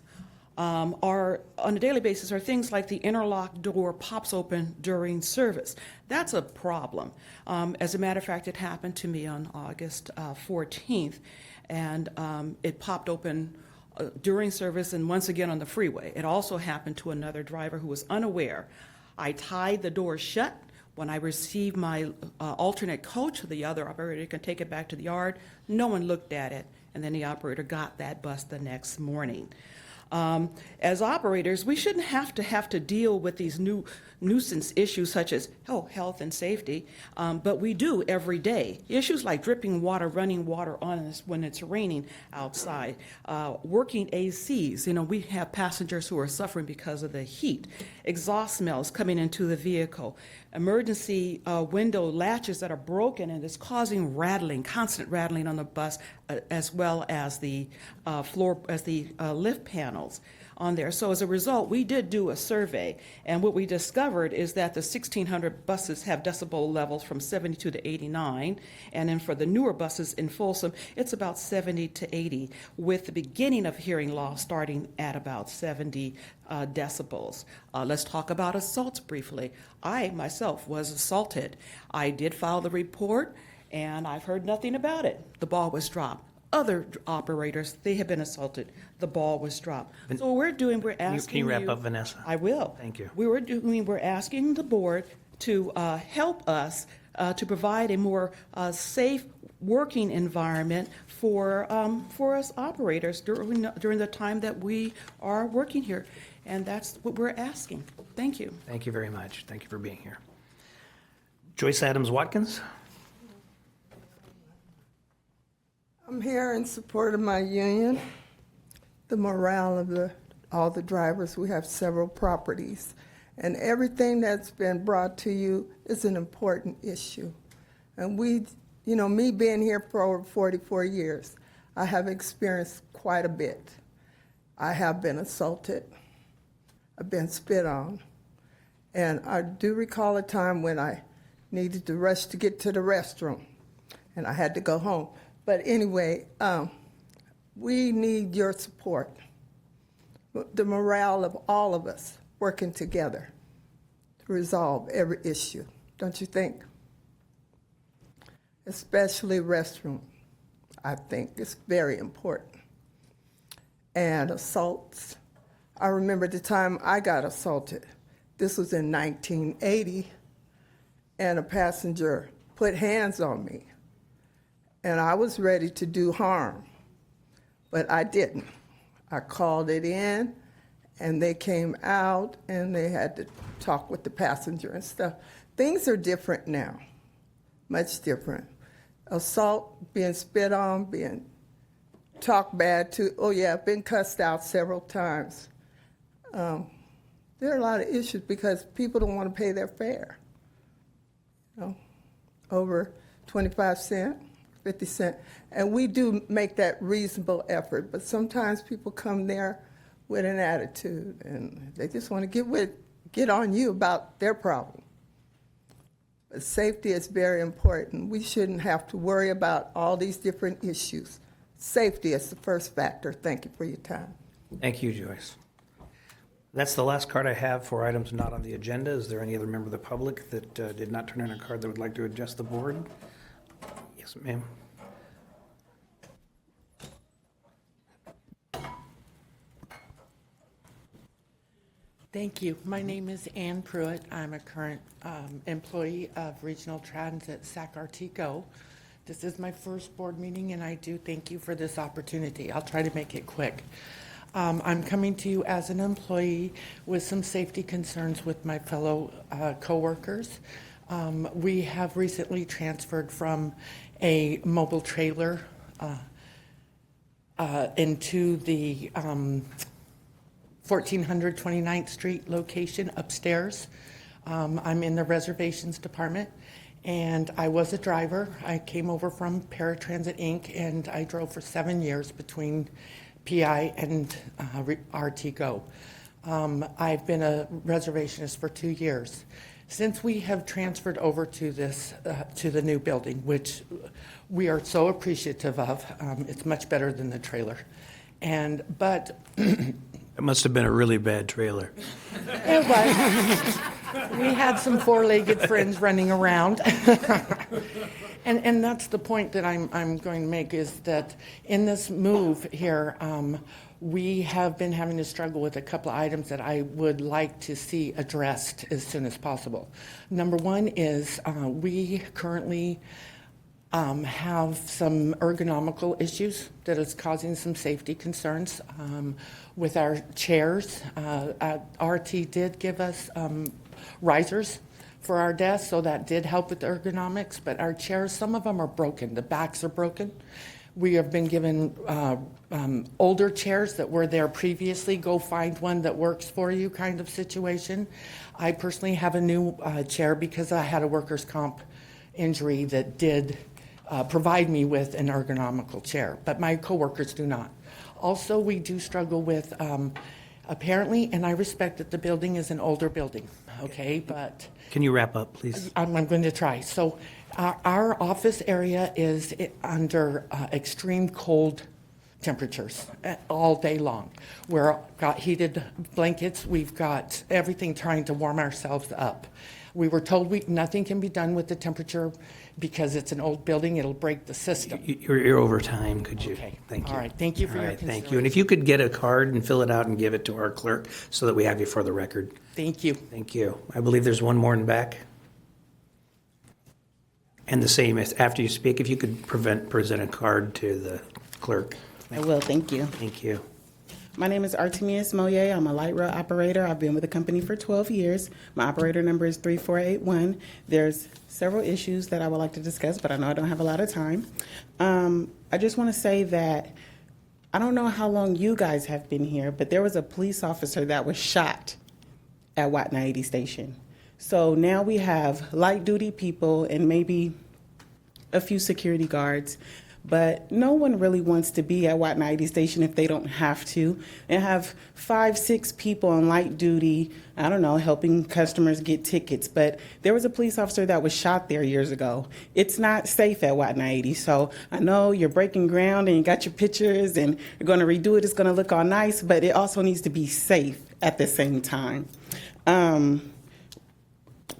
are on a daily basis are things like the interlock door pops open during service. That's a problem. As a matter of fact, it happened to me on August 14th, and it popped open during service and once again on the freeway. It also happened to another driver who was unaware. I tied the door shut. When I received my alternate coach, the other operator can take it back to the yard. No one looked at it, and then the operator got that bus the next morning. As operators, we shouldn't have to deal with these new nuisance issues such as health and safety, but we do every day. Issues like dripping water, running water on us when it's raining outside, working ACs. You know, we have passengers who are suffering because of the heat, exhaust smells coming into the vehicle, emergency window latches that are broken and it's causing rattling, constant rattling on the bus, as well as the lift panels. on there. So as a result, we did do a survey, and what we discovered is that the 1,600 buses have decibel levels from 72 to 89, and then for the newer buses in Folsom, it's about 70 to 80, with the beginning of hearing loss starting at about 70 decibels. Let's talk about assaults briefly. I myself was assaulted. I did file the report, and I've heard nothing about it. The ball was dropped. Other operators, they have been assaulted. The ball was dropped. So what we're doing, we're asking Can you wrap up, Vanessa? I will. Thank you. We're asking the board to help us to provide a more safe working environment for us operators during the time that we are working here. And that's what we're asking. Thank you. Thank you very much. Thank you for being here. Joyce Adams Watkins. I'm here in support of my union, the morale of all the drivers. We have several properties, and everything that's been brought to you is an important issue. And me being here for over 44 years, I have experienced quite a bit. I have been assaulted. I've been spit on. And I do recall a time when I needed to rush to get to the restroom, and I had to go home. But anyway, we need your support, the morale of all of us working together to resolve every issue, don't you think? Especially restroom, I think it's very important. And assaults. I remember the time I got assaulted. This was in 1980, and a passenger put hands on me. And I was ready to do harm, but I didn't. I called it in, and they came out, and they had to talk with the passenger and stuff. Things are different now, much different. Assault, being spit on, being talked bad to. Oh yeah, I've been cussed out several times. There are a lot of issues because people don't want to pay their fare. Over 25 cents. 50 cents, and we do make that reasonable effort, but sometimes people come there with an attitude, and they just want to get on you about their problem. But safety is very important. We shouldn't have to worry about all these different issues. Safety is the first factor. Thank you for your time. Thank you, Joyce. That's the last card I have for items not on the agenda. Is there any other member of the public that did not turn in a card that would like to address the board? Yes, ma'am. Thank you. My name is Ann Pruitt. I'm a current employee of Regional Transit Sacramento. This is my first board meeting, and I do thank you for this opportunity. I'll try to make it quick. I'm coming to you as an employee with some safety concerns with my fellow coworkers. We have recently transferred from a mobile trailer into the 1400 29th Street location upstairs. I'm in the reservations department, and I was a driver. I came over from Paratransit Inc., and I drove for 7 years between PI and RT Go. I've been a reservationist for 2 years. Since we have transferred over to this, to the new building, which we are so appreciative of, it's much better than the trailer. But it must have been a really bad trailer. It was. We had some four-legged friends running around. And that's the point that I'm going to make, is that in this move here, we have been having to struggle with a couple of items that I would like to see addressed as soon as possible. Number one is we currently have some ergonomical issues that is causing some safety concerns with our chairs. RT did give us risers for our desks, so that did help with the ergonomics, but our chairs, some of them are broken. The backs are broken. We have been given older chairs that were there previously. Go find one that works for you kind of situation. I personally have a new chair because I had a workers' comp injury that did provide me with an ergonomical chair, but my coworkers do not. Also, we do struggle with Apparently, and I respect that the building is an older building, okay, but Can you wrap up, please? I'm going to try. So our office area is under extreme cold temperatures all day long. We've got heated blankets. We've got everything trying to warm ourselves up. We were told nothing can be done with the temperature because it's an old building. It'll break the system. You're over time, could you? Okay. Thank you. All right. Thank you for All your right, thank you. consideration. And if you could get a card and fill it out and give it to our clerk so that we have you for the record. Thank you. Thank you. I believe there's one more in the back. And the same, as after you speak, if you could present a card to the clerk. I will, thank you. Thank you. My name is Artemius Moye. I'm a light rail operator. I've been with the company for 12 years. My operator number is 3481. There's several issues that I would like to discuss, but I know I don't have a lot of time. I just want to say that I don't know how long you guys have been here, but there was a police officer that was shot at Watna 80 Station. So now we have light duty people and maybe a few security guards. But no one really wants to be at Watna 80 Station if they don't have to, and have 5, 6 people on light duty, I don't know, helping customers get tickets. But there was a police officer that was shot there years ago. It's not safe at Watna 80. So I know you're breaking ground and you got your pictures and you're going to redo it. It's going to look all nice, but it also needs to be safe at the same time.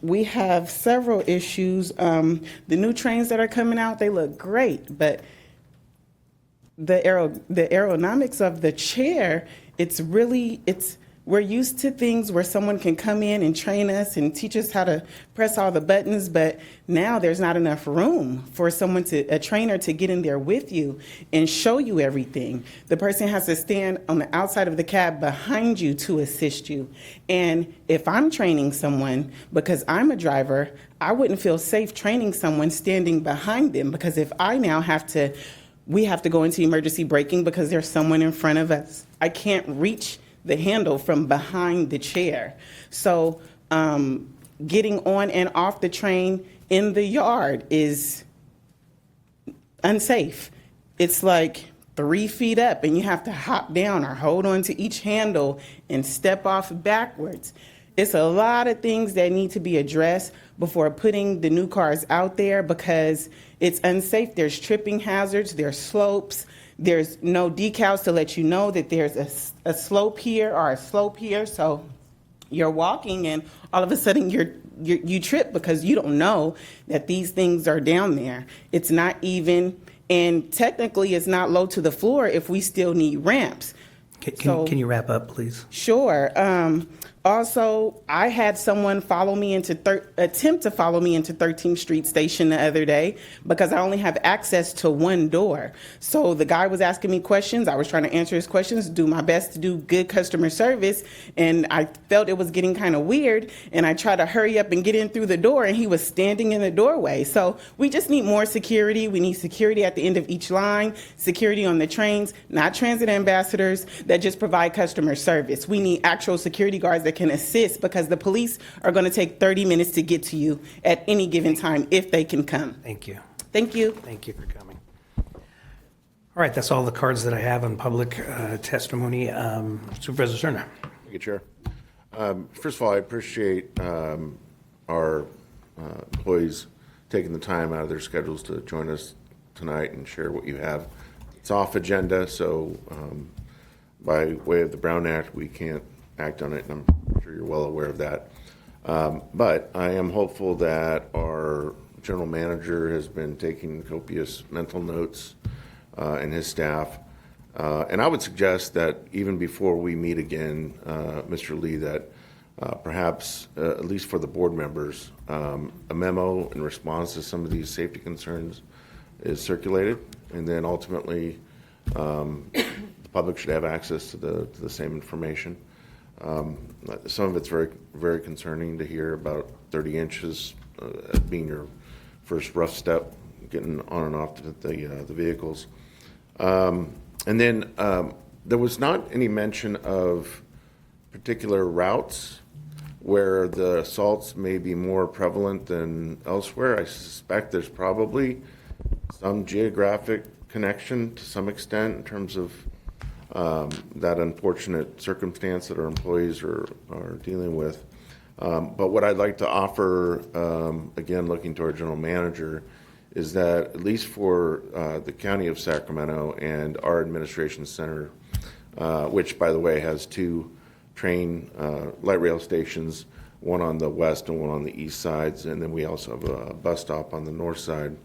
We have several issues. The new trains that are coming out, they look great, but the aerodynamics of the chair, we're used to things where someone can come in and train us and teach us how to press all the buttons, but now there's not enough room for a trainer to get in there with you and show you everything. The person has to stand on the outside of the cab behind you to assist you. And if I'm training someone, because I'm a driver, I wouldn't feel safe training someone standing behind them, because if I now we have to go into emergency braking because there's someone in front of us. I can't reach the handle from behind the chair. So getting on and off the train in the yard is unsafe. It's like 3 feet up and you have to hop down or hold on to each handle and step off backwards. It's a lot of things that need to be addressed before putting the new cars out there, because it's unsafe. There's tripping hazards, there's slopes, there's no decals to let you know that there's a slope here or a slope here. So you're walking and all of a sudden you trip because you don't know that these things are down there. It's not even, and technically it's not low to the floor if we still need ramps. Can you wrap up, please? Sure. Also, I had someone attempt to follow me into 13th Street Station the other day because I only have access to one door. So the guy was asking me questions. I was trying to answer his questions, do my best to do good customer service, and I felt it was getting kind of weird, and I tried to hurry up and get in through the door, and he was standing in the doorway. So we just need more security. We need security at the end of each line, security on the trains, not transit ambassadors that just provide customer service. We need actual security guards that can assist, because the police are going to take 30 minutes to get to you at any given time if they can come. Thank you. Thank you. Thank you for coming. All right, that's all the cards that I have on public testimony. Supervisor Cerna. Thank you, Chair. First of all, I appreciate our employees taking the time out of their schedules to join us tonight and share what you have. It's off agenda, so by way of the Brown Act, we can't act on it, and I'm sure you're well aware of that. But I am hopeful that our general manager has been taking copious mental notes and his staff. And I would suggest that even before we meet again, Mr. Lee, that perhaps, at least for the board members, a memo in response to some of these safety concerns is circulated, and then ultimately the public should have access to the same information. Some of it's very, very concerning to hear about 30 inches being your first rough step, getting on and off the vehicles. And then there was not any mention of particular routes where the assaults may be more prevalent than elsewhere. I suspect there's probably some geographic connection to some extent in terms of that unfortunate circumstance that our employees are dealing with. But what I'd like to offer, again, looking to our general manager, is that at least for the County of Sacramento and our administration center, which, by the way, has 2 train light rail stations, one on the west and one on the east sides, and then we also have a bus stop on the north side.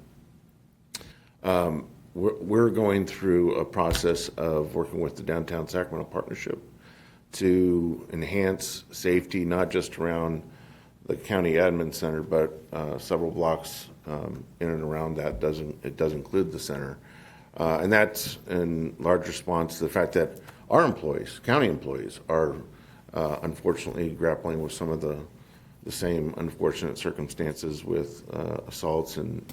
We're going through a process of working with the Downtown Sacramento Partnership to enhance safety, not just around the county admin center, but several blocks in and around that. It does include the center. And that's in large response to the fact that our employees, county employees, are unfortunately grappling with some of the same unfortunate circumstances with assaults and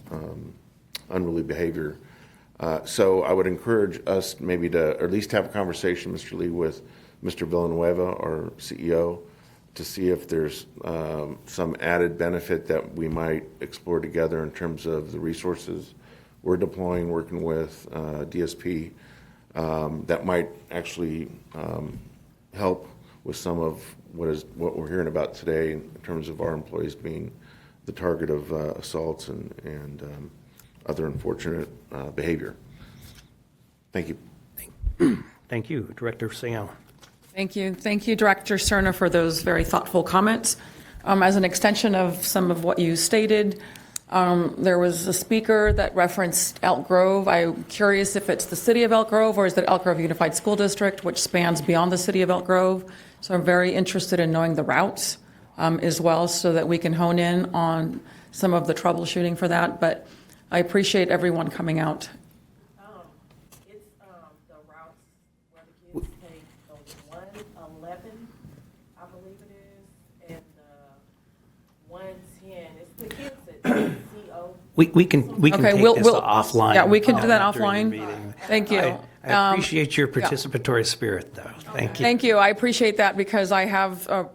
unruly behavior. So I would encourage us maybe to at least have a conversation, Mr. Lee, with Mr. Villanueva, our CEO, to see if there's some added benefit that we might explore together in terms of the resources we're deploying, working with DSP, that might actually help with some of what we're hearing about today in terms of our employees being the target of assaults and other unfortunate behavior. Thank you. Thank you. Director Sayal. Thank you. Thank you, Director Cerna, for those very thoughtful comments. As an extension of some of what you stated, there was a speaker that referenced Elk Grove. I'm curious if it's the city of Elk Grove or is it Elk Grove Unified School District, which spans beyond the city of Elk Grove. So I'm very interested in knowing the routes as well so that we can hone in on some of the troubleshooting for that. But I appreciate everyone coming out. It's the routes where the kids take the 111, I believe it is, and the 110. It's the kids that CO. We can take this offline. Yeah, we can do that during the offline. meeting. Thank you. I appreciate your participatory spirit, though. Thank you. Thank you. I appreciate that because I have a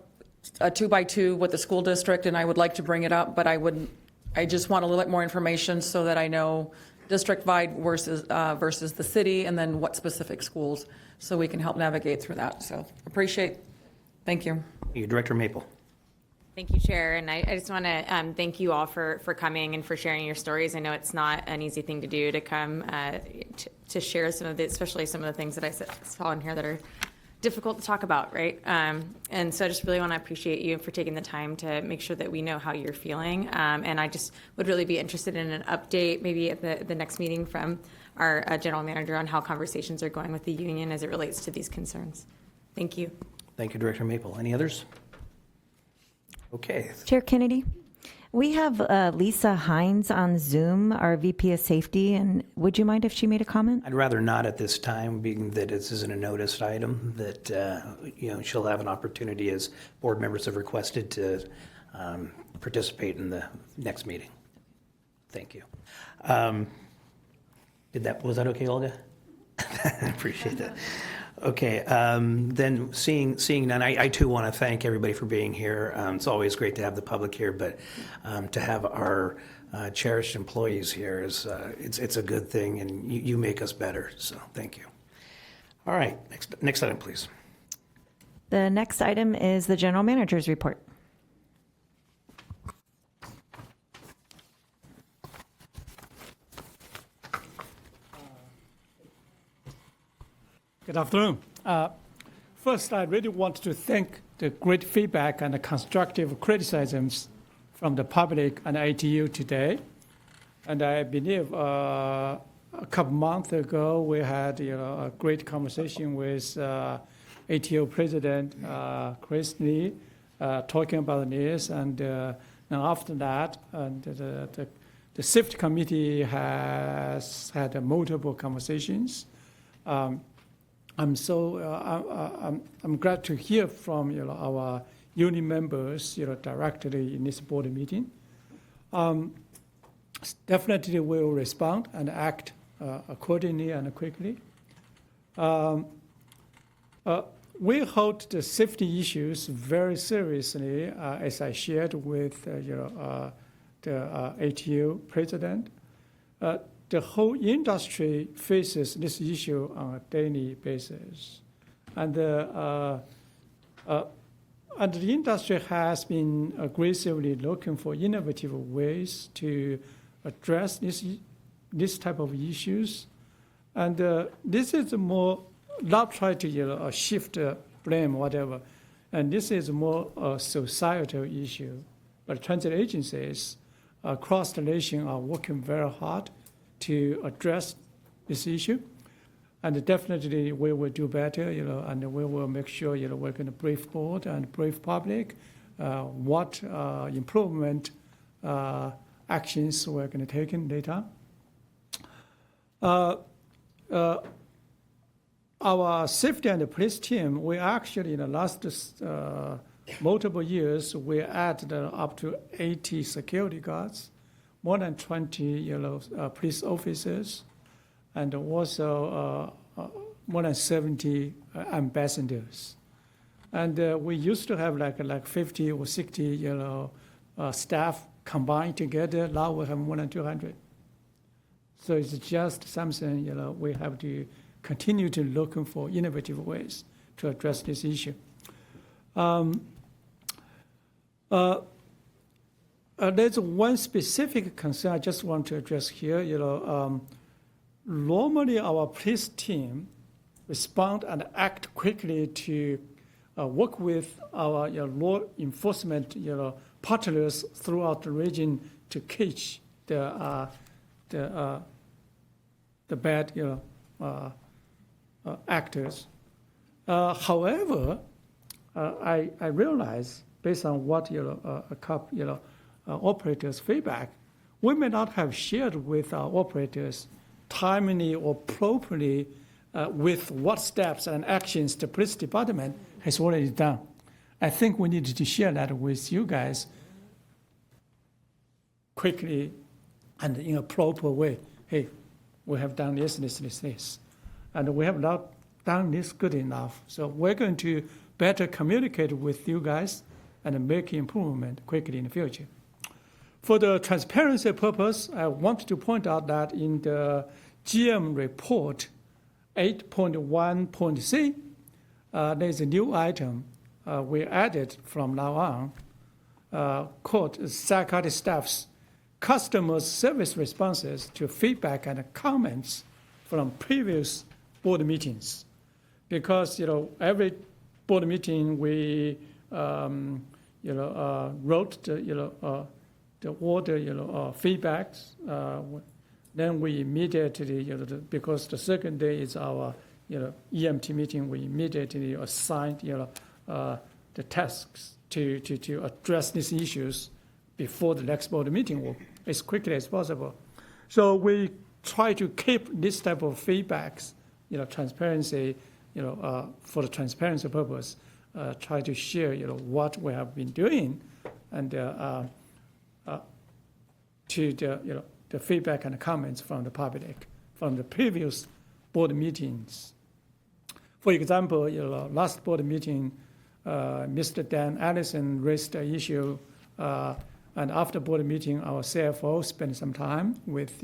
2x2 with the school district, and I would like to bring it up, but I just want a little bit more information so that I know district-wide versus the city, and then what specific schools, so we can help navigate through that. So appreciate. Thank you. You, Director Maple. Thank you, Chair. And I just want to thank you all for coming and for sharing your stories. I know it's not an easy thing to do to come to share some of the, especially some of the things that I saw in here that are difficult to talk about, right? And so I just really want to appreciate you for taking the time to make sure that we know how you're feeling. And I just would really be interested in an update, maybe at the next meeting from our general manager on how conversations are going with the union as it relates to these concerns. Thank you. Thank you, Director Maple. Any others? Okay. Chair Kennedy, we have Lisa Hines on Zoom, our VP of Safety, and would you mind if she made a comment? I'd rather not at this time, being that this isn't a noticed item, that she'll have an opportunity, as board members have requested, to participate in the next meeting. Thank you. Was that okay, Olga? I appreciate that. Okay, then seeing none, I too want to thank everybody for being here. It's always great to have the public here, but to have our cherished employees here is it's a good thing, and you make us better. So thank you. All right, next item, please. The next item is the general manager's report. Good afternoon. First, I really want to thank the great feedback and the constructive criticisms from the public and ITU today. And I believe a couple months ago, we had a great conversation with ATO President Chris Lee talking about this. And now after that, and the safety committee has had multiple conversations. I'm glad to hear from our union members directly in this board meeting. Definitely we will respond and act accordingly and quickly. We hold the safety issues very seriously, as I shared with the ATU president. the whole industry faces this issue on a daily basis. And the industry has been aggressively looking for innovative ways to address this type of issues. And this is more, not try to shift blame, whatever. And this is more a societal issue. But transit agencies across the nation are working very hard to address this issue. And definitely we will do better, and we will make sure, we're going to brief board and brief public what improvement actions we're going to take in later. Our safety and police team, we actually, in the last multiple years, we added up to 80 security guards, more than 20 police officers, and also more than 70 ambassadors. And we used to have like 50 or 60 staff combined together. Now we have more than 200. So it's just something we have to continue to looking for innovative ways to address this issue. There's one specific concern I just want to address here. Normally our police team respond and act quickly to work with our law enforcement partners throughout the region to catch the bad actors. However, I realize based on what a couple operators' feedback, we may not have shared with our operators timely or properly with what steps and actions the police department has already done. I think we need to share that with you guys quickly and in a proper way. Hey, we have done this, and we have not done this good enough. So we're going to better communicate with you guys and make improvement quickly in the future. For the transparency purpose, I want to point out that in the GM report 8.1.c, there's a new item we added from now on called Sacramento staff's customer service responses to feedback and comments from previous board meetings. Because every board meeting we wrote the order feedbacks. Then we immediately because the second day is our EMT meeting, we immediately assigned the tasks to address these issues before the next board meeting as quickly as possible. So we try to keep this type of feedbacks, transparency, for the transparency purpose, try to share, what we have been doing, and to the feedback and comments from the public from the previous board meetings. For example, last board meeting, Mr. Dan Allison raised the issue, and after board meeting, our CFO spent some time with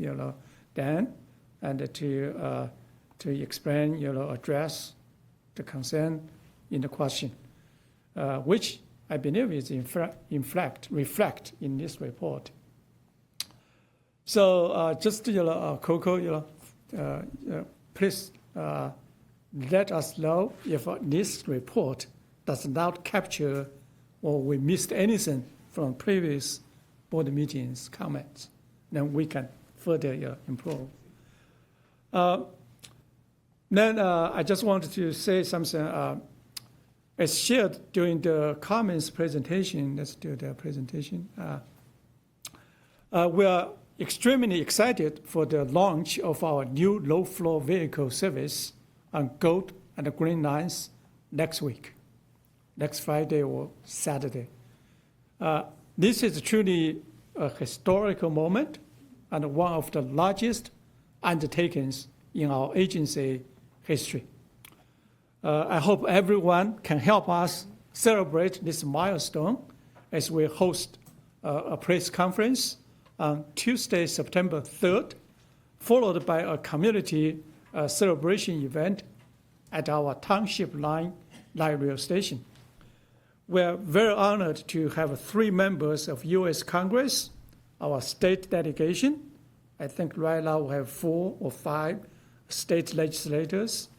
Dan, and to explain, address the concern in the question, which I believe is reflect in this report. So just Coco, please let us know if this report does not capture or we missed anything from previous board meetings comments. Then we can further improve. Then I just wanted to say something. As shared during the comments presentation, let's do the presentation. We are extremely excited for the launch of our new low-floor vehicle service on Gold and the Green Lines next week, next Friday or Saturday. This is truly a historical moment and one of the largest undertakings in our agency history. I hope everyone can help us celebrate this milestone as we host a press conference on Tuesday, September 3rd followed by a community celebration event at our township line light rail station. We're very honored to have 3 members of U.S. Congress, our state delegation. I think right now we have 4 or 5 state legislators,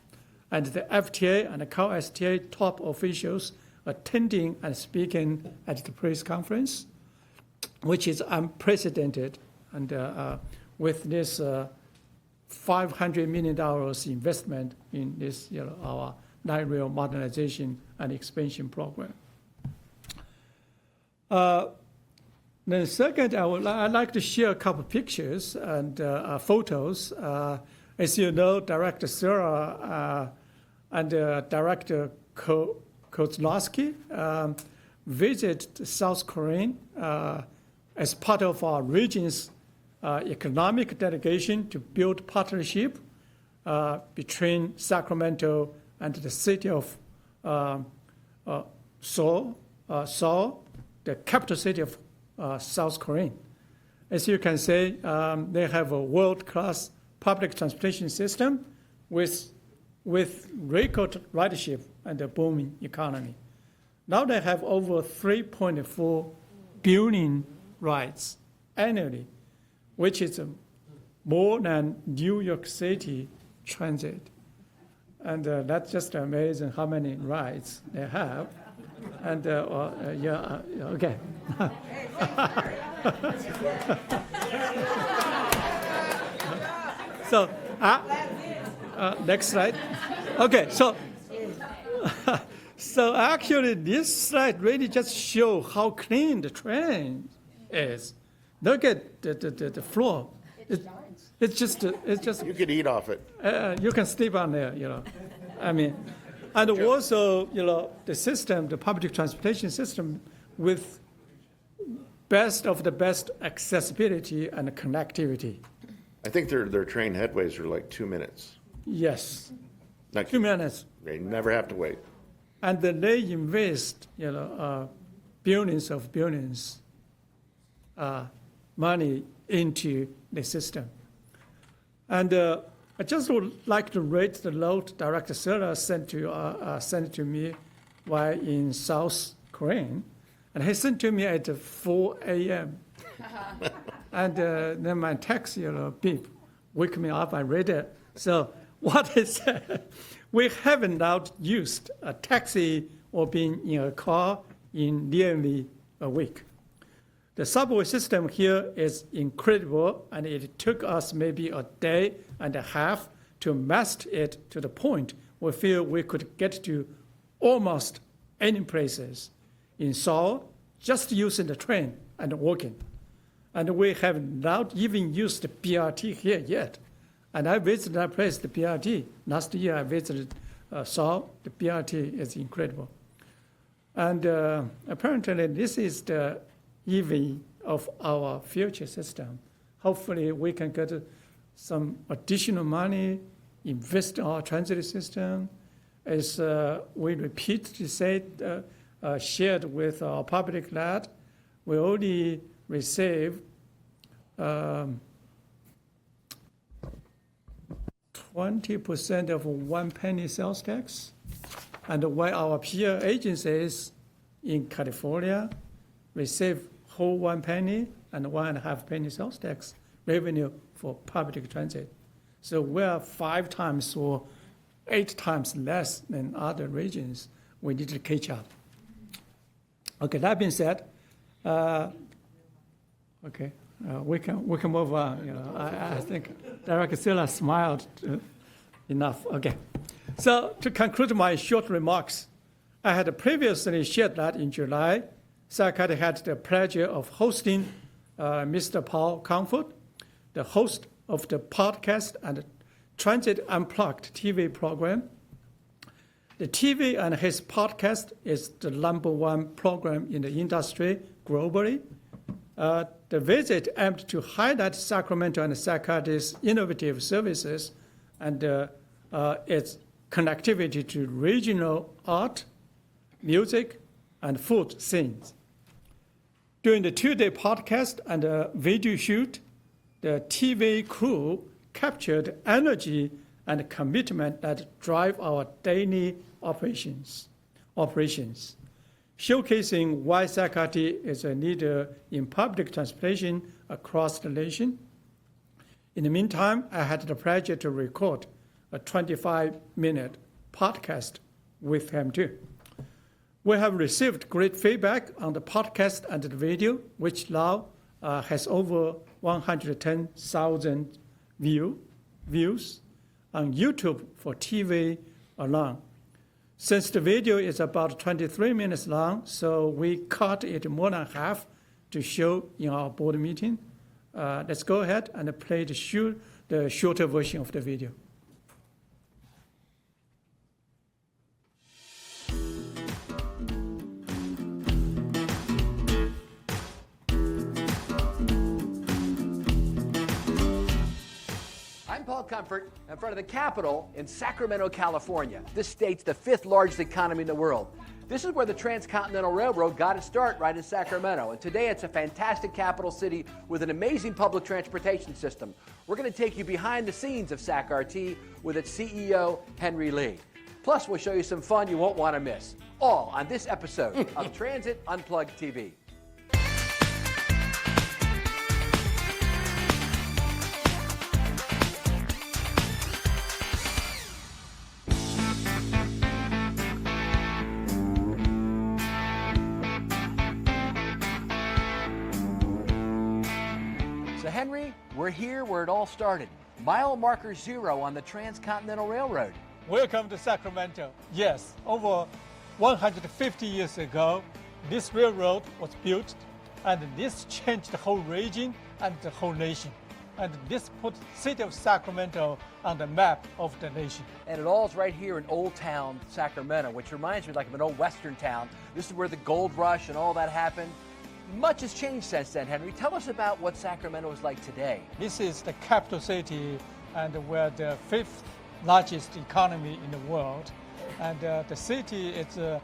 and the FTA and the CalSTA top officials attending and speaking at the press conference, which is unprecedented. And with this $500 million investment in this, our light rail modernization and expansion program. Then second, I'd like to share a couple of pictures and photos. As you know, Director Sarah and Director Kozlowski visit South Korea as part of our region's economic delegation to build partnership between Sacramento and the city of Seoul, the capital city of South Korea. As you can see, they have a world-class public transportation system with record ridership and a booming economy. Now they have over 3.4 billion rides annually, which is more than New York City transit. And that's just amazing how many rides they have. And okay. So, next slide. Okay, so actually this slide really just shows how clean the train is. Look at the floor. It's just. You could eat off it. You can sleep on there, I mean, and also, the system, the public transportation system, with best of the best accessibility and connectivity. I think their train headways are like 2 minutes. Yes, Like 2 minutes. They never have to wait. And then they invest, billions of billions money into the system. And I just would like to rate the note Director Sarah sent to me while in South Korea. And he sent to me at 4 a.m. And then my text, beep, wake me up, I read it. So what it said, we haven't not used a taxi or been in a car in nearly a week. The subway system here is incredible, and it took us maybe a day and a half to master it to the point we feel we could get to almost any places in Seoul just using the train and walking. And we have not even used the BRT here yet. And I visited that place, the BRT. Last year I visited Seoul. The BRT is incredible. And apparently this is the EV of our future system. Hopefully we can get some additional money, invest in our transit system. As we repeatedly said, shared with our public that we already receive 20% of 1 penny sales tax, and while our peer agencies in California receive whole 1 penny and 1.5 penny sales tax revenue for public transit. So we're 5 times or 8 times less than other regions. We need to catch up. Okay, that being said, we can move on. I think Director Silla smiled enough. Okay, so to conclude my short remarks, I had previously shared that in July, SACAT had the pleasure of hosting Mr. Paul Comfort, the host of the podcast and Transit Unplugged TV program. The TV and his podcast is the #1 program in the industry globally. The visit aimed to highlight Sacramento and SACAT's innovative services and its connectivity to regional art, music, and food scenes. During the 2-day podcast and video shoot, the TV crew capture the energy and commitment that drive our daily operations, showcasing why Sacramento is a leader in public transportation across the nation. In the meantime, I had the pleasure to record a 25-minute podcast with him too. We have received great feedback on the podcast and the video, which now has over 110,000 views on YouTube for TV alone. Since the video is about 23 minutes long, so we cut it more than half to show in our board meeting. Let's go ahead and play the shorter version of the video. I'm Paul Comfort in front of the Capitol in Sacramento, California. This state's the 5th largest economy in the world. This is where the Transcontinental Railroad got its start, right in Sacramento. And today it's a fantastic capital city with an amazing public transportation system. We're going to take you behind the scenes of SacRT with its CEO, Henry Lee. Plus, we'll show you some fun you won't want to miss. All on this episode of Transit Unplugged TV. Henry, we're here where it all started. Mile marker 0 on the Transcontinental Railroad. Welcome to Sacramento. Yes, over 150 years ago, this railroad was built, and this changed the whole region and the whole nation. And this put the city of Sacramento on the map of the nation. And it all's right here in Old Town, Sacramento, which reminds me like of an old Western town. This is where the gold rush and all that happened. Much has changed since then, Henry. Tell us about what Sacramento is like today. This is the capital city, and we're the 5th largest economy in the world. And the city is a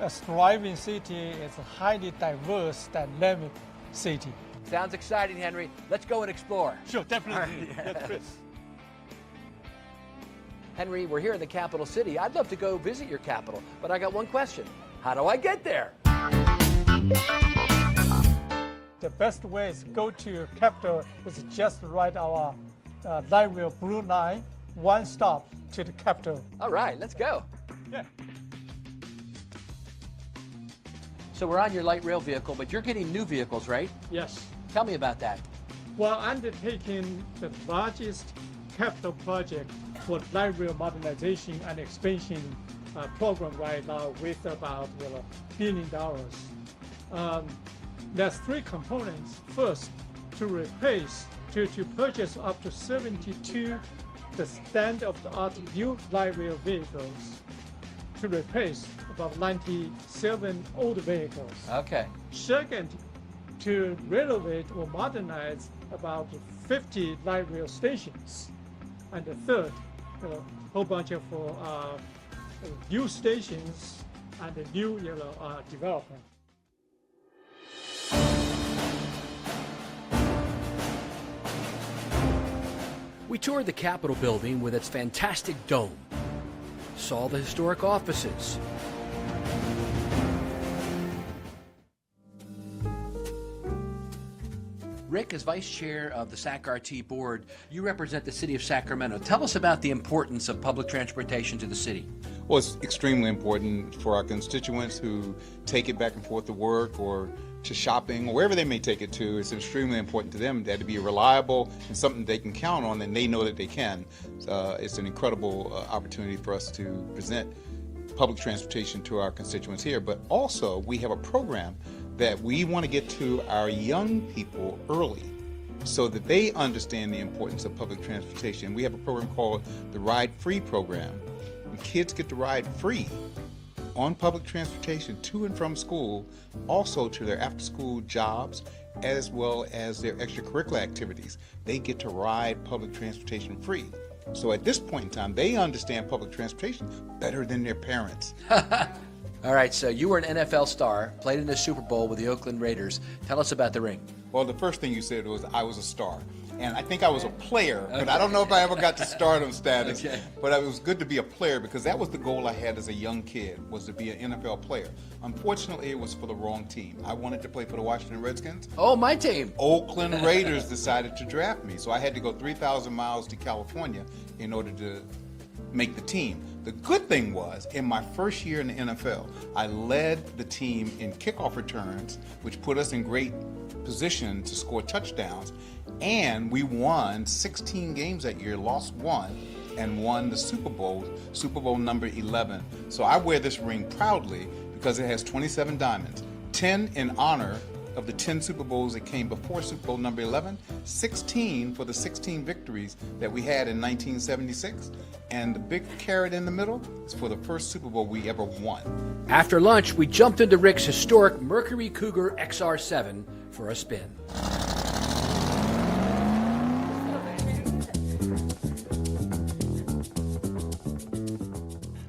thriving city. It's a highly diverse, dynamic city. Sounds exciting, Henry. Let's go and explore. Sure, definitely. Yes, Chris. Henry, we're here in the capital city. I'd love to go visit your capital, but I got one question. How do I get there? The best way is go to your capital is just ride our light rail blue line, one stop to the capital. All right, let's go. Yeah. So we're on your light rail vehicle, but you're getting new vehicles, right? Yes. Tell me about that. We're undertaking the largest capital project for light rail modernization and expansion program right now with about $1 billion. There's 3 components. First, to purchase up to 72 the state-of-the-art new light rail vehicles, to replace about 97 old vehicles. Okay. Second, to renovate or modernize about 50 light rail stations. And the third, a whole bunch of new stations and new development. We toured the Capitol building with its fantastic dome, saw the historic offices, Rick, as vice chair of the SacRT board, you represent the city of Sacramento. Tell us about the importance of public transportation to the city. Well, it's extremely important for our constituents who take it back and forth to work or to shopping or wherever they may take it to. It's extremely important to them that it be reliable and something they can count on, and they know that they can. It's an incredible opportunity for us to present public transportation to our constituents here. But also, we have a program that we want to get to our young people early so that they understand the importance of public transportation. We have a program called the Ride Free program. And kids get to ride free on public transportation to and from school, also to their after-school jobs, as well as their extracurricular activities. They get to ride public transportation free. So at this point in time, they understand public transportation better than their parents. All right, so you were an NFL star, played in the Super Bowl with the Oakland Raiders. Tell us about the ring. Well, the first thing you said was I was a star. And I think I was a player, but I don't know if I ever got to stardom status. Okay. But it was good to be a player because that was the goal I had as a young kid, was to be an NFL player. Unfortunately, it was for the wrong team. I wanted to play for the Washington Redskins. Oh, my team. Oakland Raiders decided to draft me, so I had to go 3,000 miles to California in order to make the team. The good thing was, in my first year in the NFL, I led the team in kickoff returns, which put us in great position to score touchdowns, and we won 16 games that year, lost one, and won the Super Bowl number 11. So I wear this ring proudly because it has 27 diamonds, 10 in honor of the 10 Super Bowls that came before Super Bowl number 11, 16 for the 16 victories that we had in 1976, and the big carrot in the middle is for the first Super Bowl we ever won. After lunch, we jumped into Rick's historic Mercury Cougar XR7 for a spin.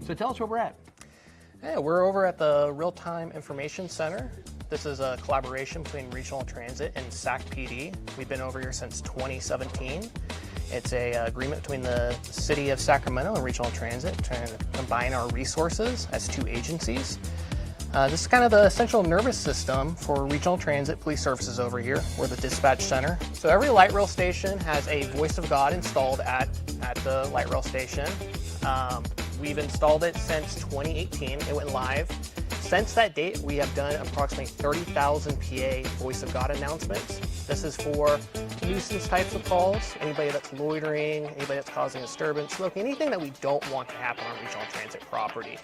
So tell us where we're at. Hey, we're over at the Real-Time Information Center. This is a collaboration between Regional Transit and SAC PD. We've been over here since 2017. It's an agreement between the City of Sacramento and Regional Transit trying to combine our resources as two agencies. This is kind of the central nervous system for Regional Transit Police Services over here. We're the dispatch center. So every light rail station has a voice of God installed at the light rail station. We've installed it since 2018. It went live. Since that date, we have done approximately 30,000 PA Voice of God announcements. This is for nuisance types of calls, anybody that's loitering, anybody that's causing disturbance, smoking, anything that we don't want to happen on Regional Transit property.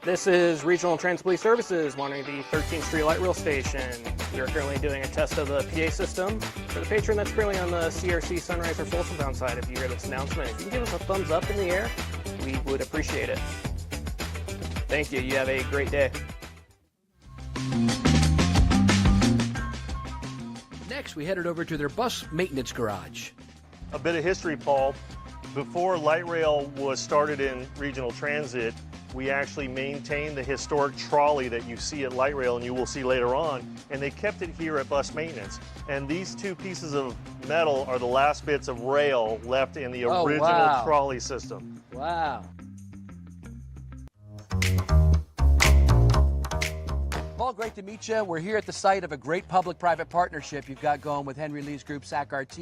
This is Regional Transit Police Services monitoring the 13th Street Light Rail Station. We are currently doing a test of the PA system for the patron that's currently on the CRC Sunrise or Folsom Bound side. If you hear this announcement, if you can give us a thumbs up in the air, we would appreciate it. Thank you. You have a great day. Next, we headed over to their bus maintenance garage. A bit of history, Paul. Before light rail was started in regional transit, we actually maintained the historic trolley that you see at light rail and you will see later on, and they kept it here at bus maintenance. And these two pieces of metal are the last bits of rail left in the original trolley system. Wow. Paul, great to meet you. We're here at the site of a great public-private partnership you've got going with Henry Lee's group, SAC-RT.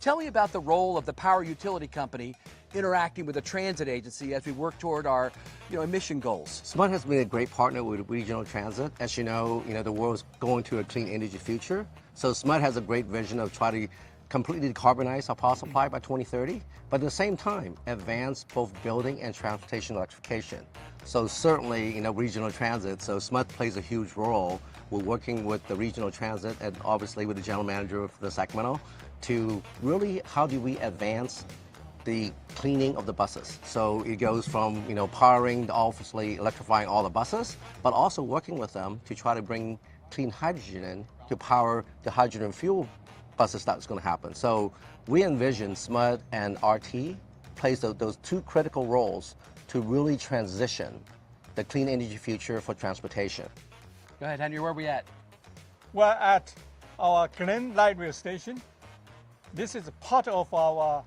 Tell me about the role of the power utility company interacting with the transit agency as we work toward our emission goals. SMUD has been a great partner with regional transit. As you know, the world's going to a clean energy future. So SMUD has a great vision of trying to completely decarbonize our power supply by 2030, but at the same time, advance both building and transportation electrification. So certainly, regional transit, so SMUD plays a huge role. We're working with the regional transit and obviously with the general manager of the Sacramento to really, how do we advance the cleaning of the buses? So it goes from, powering, obviously electrifying all the buses, but also working with them to try to bring clean hydrogen in to power the hydrogen fuel buses that's going to happen. So we envision SMUD and RT plays those two critical roles to really transition the clean energy future for transportation. Go ahead, Henry, where are we at? We're at our Glen Light Rail Station. This is part of our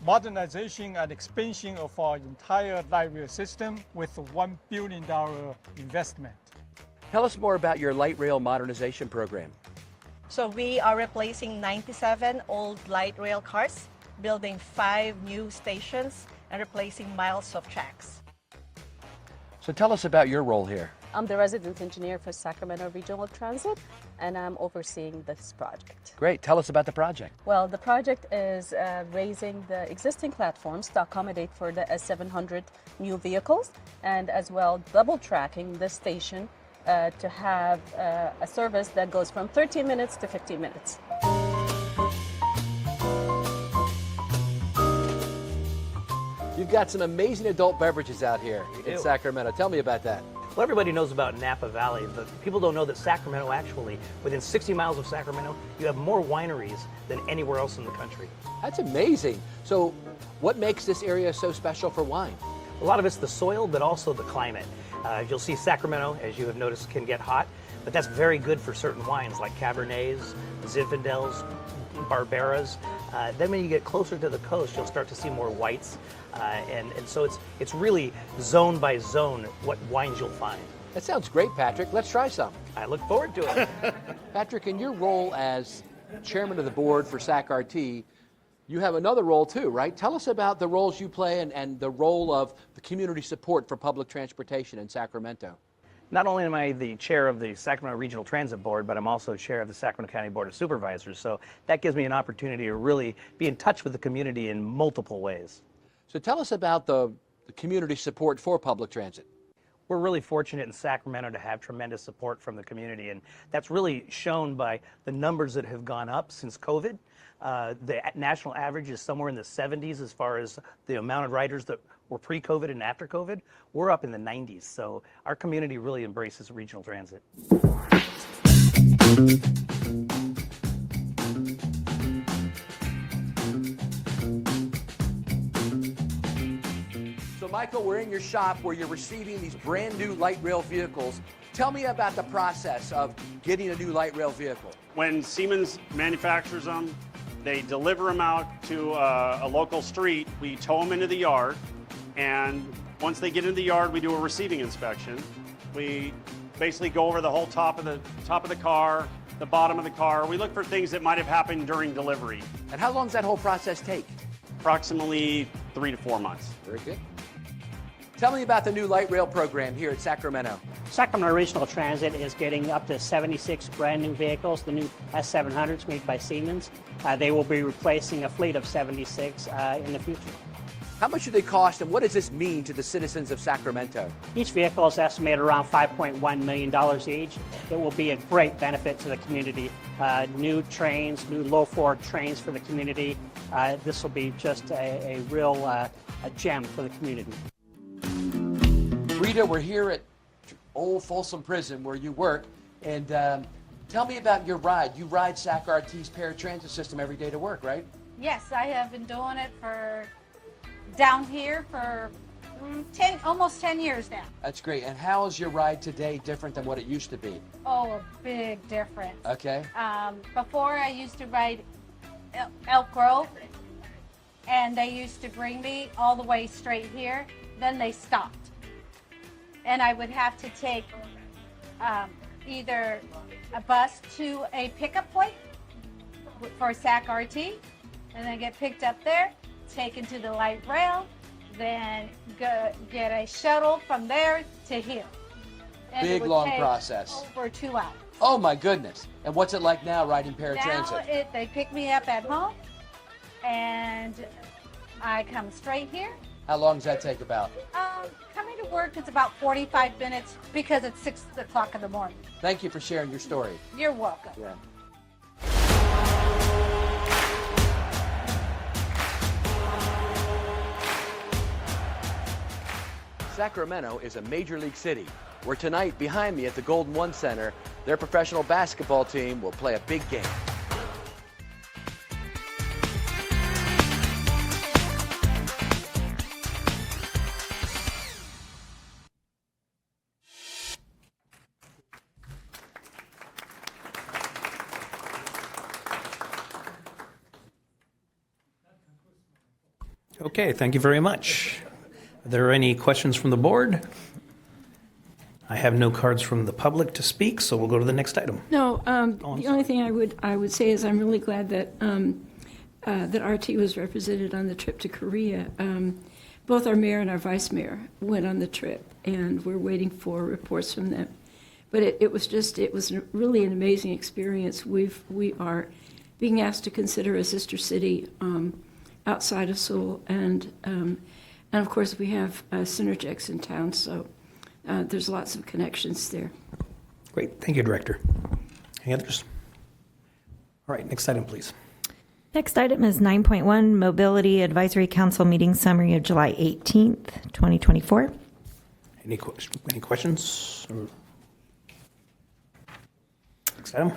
modernization and expansion of our entire light rail system with a $1 billion investment. Tell us more about your light rail modernization program. So we are replacing 97 old light rail cars, building 5 new stations, and replacing miles of tracks. So tell us about your role here. I'm the resident engineer for Sacramento Regional Transit, and I'm overseeing this project. Great. Tell us about the project. Well, the project is raising the existing platforms to accommodate for the S700 new vehicles, and as well double tracking this station to have a service that goes from 13 minutes to 15 minutes. You've got some amazing adult beverages out here in Sacramento. Tell me about that. Well, everybody knows about Napa Valley, but people don't know that Sacramento actually, within 60 miles of Sacramento, you have more wineries than anywhere else in the country. That's amazing. So what makes this area so special for wine? A lot of it's the soil, but also the climate. You'll see Sacramento, as you have noticed, can get hot, but that's very good for certain wines like Cabernets, Zinfandels, Barberas. Then when you get closer to the coast, you'll start to see more whites. And so it's really zone by zone what wines you'll find. That sounds great, Patrick. Let's try some. I look forward to it. Patrick, in your role as chairman of the board for SAC-RT, you have another role too, right? Tell us about the roles you play and the role of the community support for public transportation in Sacramento. Not only am I the chair of the Sacramento Regional Transit Board, but I'm also chair of the Sacramento County Board of Supervisors. So that gives me an opportunity to really be in touch with the community in multiple ways. So tell us about the community support for public transit. We're really fortunate in Sacramento to have tremendous support from the community, and that's really shown by the numbers that have gone up since COVID. The national average is somewhere in the 70s as far as the amount of riders that were pre-COVID and after COVID. We're up in the 90s, so our community really embraces regional transit. So Michael, we're in your shop where you're receiving these brand new light rail vehicles. Tell me about the process of getting a new light rail vehicle. When Siemens manufactures them, they deliver them out to a local street. We tow them into the yard, and once they get into the yard, we do a receiving inspection. We basically go over the whole top of the car, the bottom of the car. We look for things that might have happened during delivery. And how long does that whole process take? Approximately 3 to 4 months. Very good. Tell me about the new light rail program here at Sacramento. Sacramento Regional Transit is getting up to 76 brand new vehicles, the new S700s made by Siemens. They will be replacing a fleet of 76 in the future. How much do they cost, and what does this mean to the citizens of Sacramento? Each vehicle is estimated around $5.1 million each. It will be a great benefit to the community. New trains, new low-floor trains for the community. This will be just a real a gem for the community. Rita, we're here at Old Folsom Prison where you work, and tell me about your ride. You ride SAC-RT's paratransit system every day to work, right? Yes, I have been doing it for down here for almost 10 years now. That's great. And how is your ride today different than what it used to be? Oh, a big difference. Okay. Before I used to ride Elk Grove, and they used to bring me all the way straight here. Then they stopped. And I would have to take either a bus to a pickup point for SAC-RT, and then get picked up there, taken to the light rail, then get a shuttle from there to here. And Big, long process. Over 2 hours. Oh, my goodness. And what's it like now riding paratransit? Now they pick me up at home, and I come straight here. How long does that take about? Coming to work is about 45 minutes because it's 6 o'clock in the morning. Thank you for sharing your story. You're welcome. Yeah. Sacramento is a major league city, where tonight behind me at the Golden One Center, their professional basketball team will play a big game. Okay, thank you very much. Are there any questions from the board? I have no cards from the public to speak, so we'll go to the next item. No, the only thing I would say is I'm really glad that that RT was represented on the trip to Korea. Both our mayor and our vice mayor went on the trip, and we're waiting for reports from them. But it was really an amazing experience. We are being asked to consider a sister city outside of Seoul, and of course we have Synergex in town, so there's lots of connections there. Great, thank you, Director. Any others? All right, next item, please. Next item is 9.1, Mobility Advisory Council Meeting Summary of July 18th, 2024. Any questions? Next item.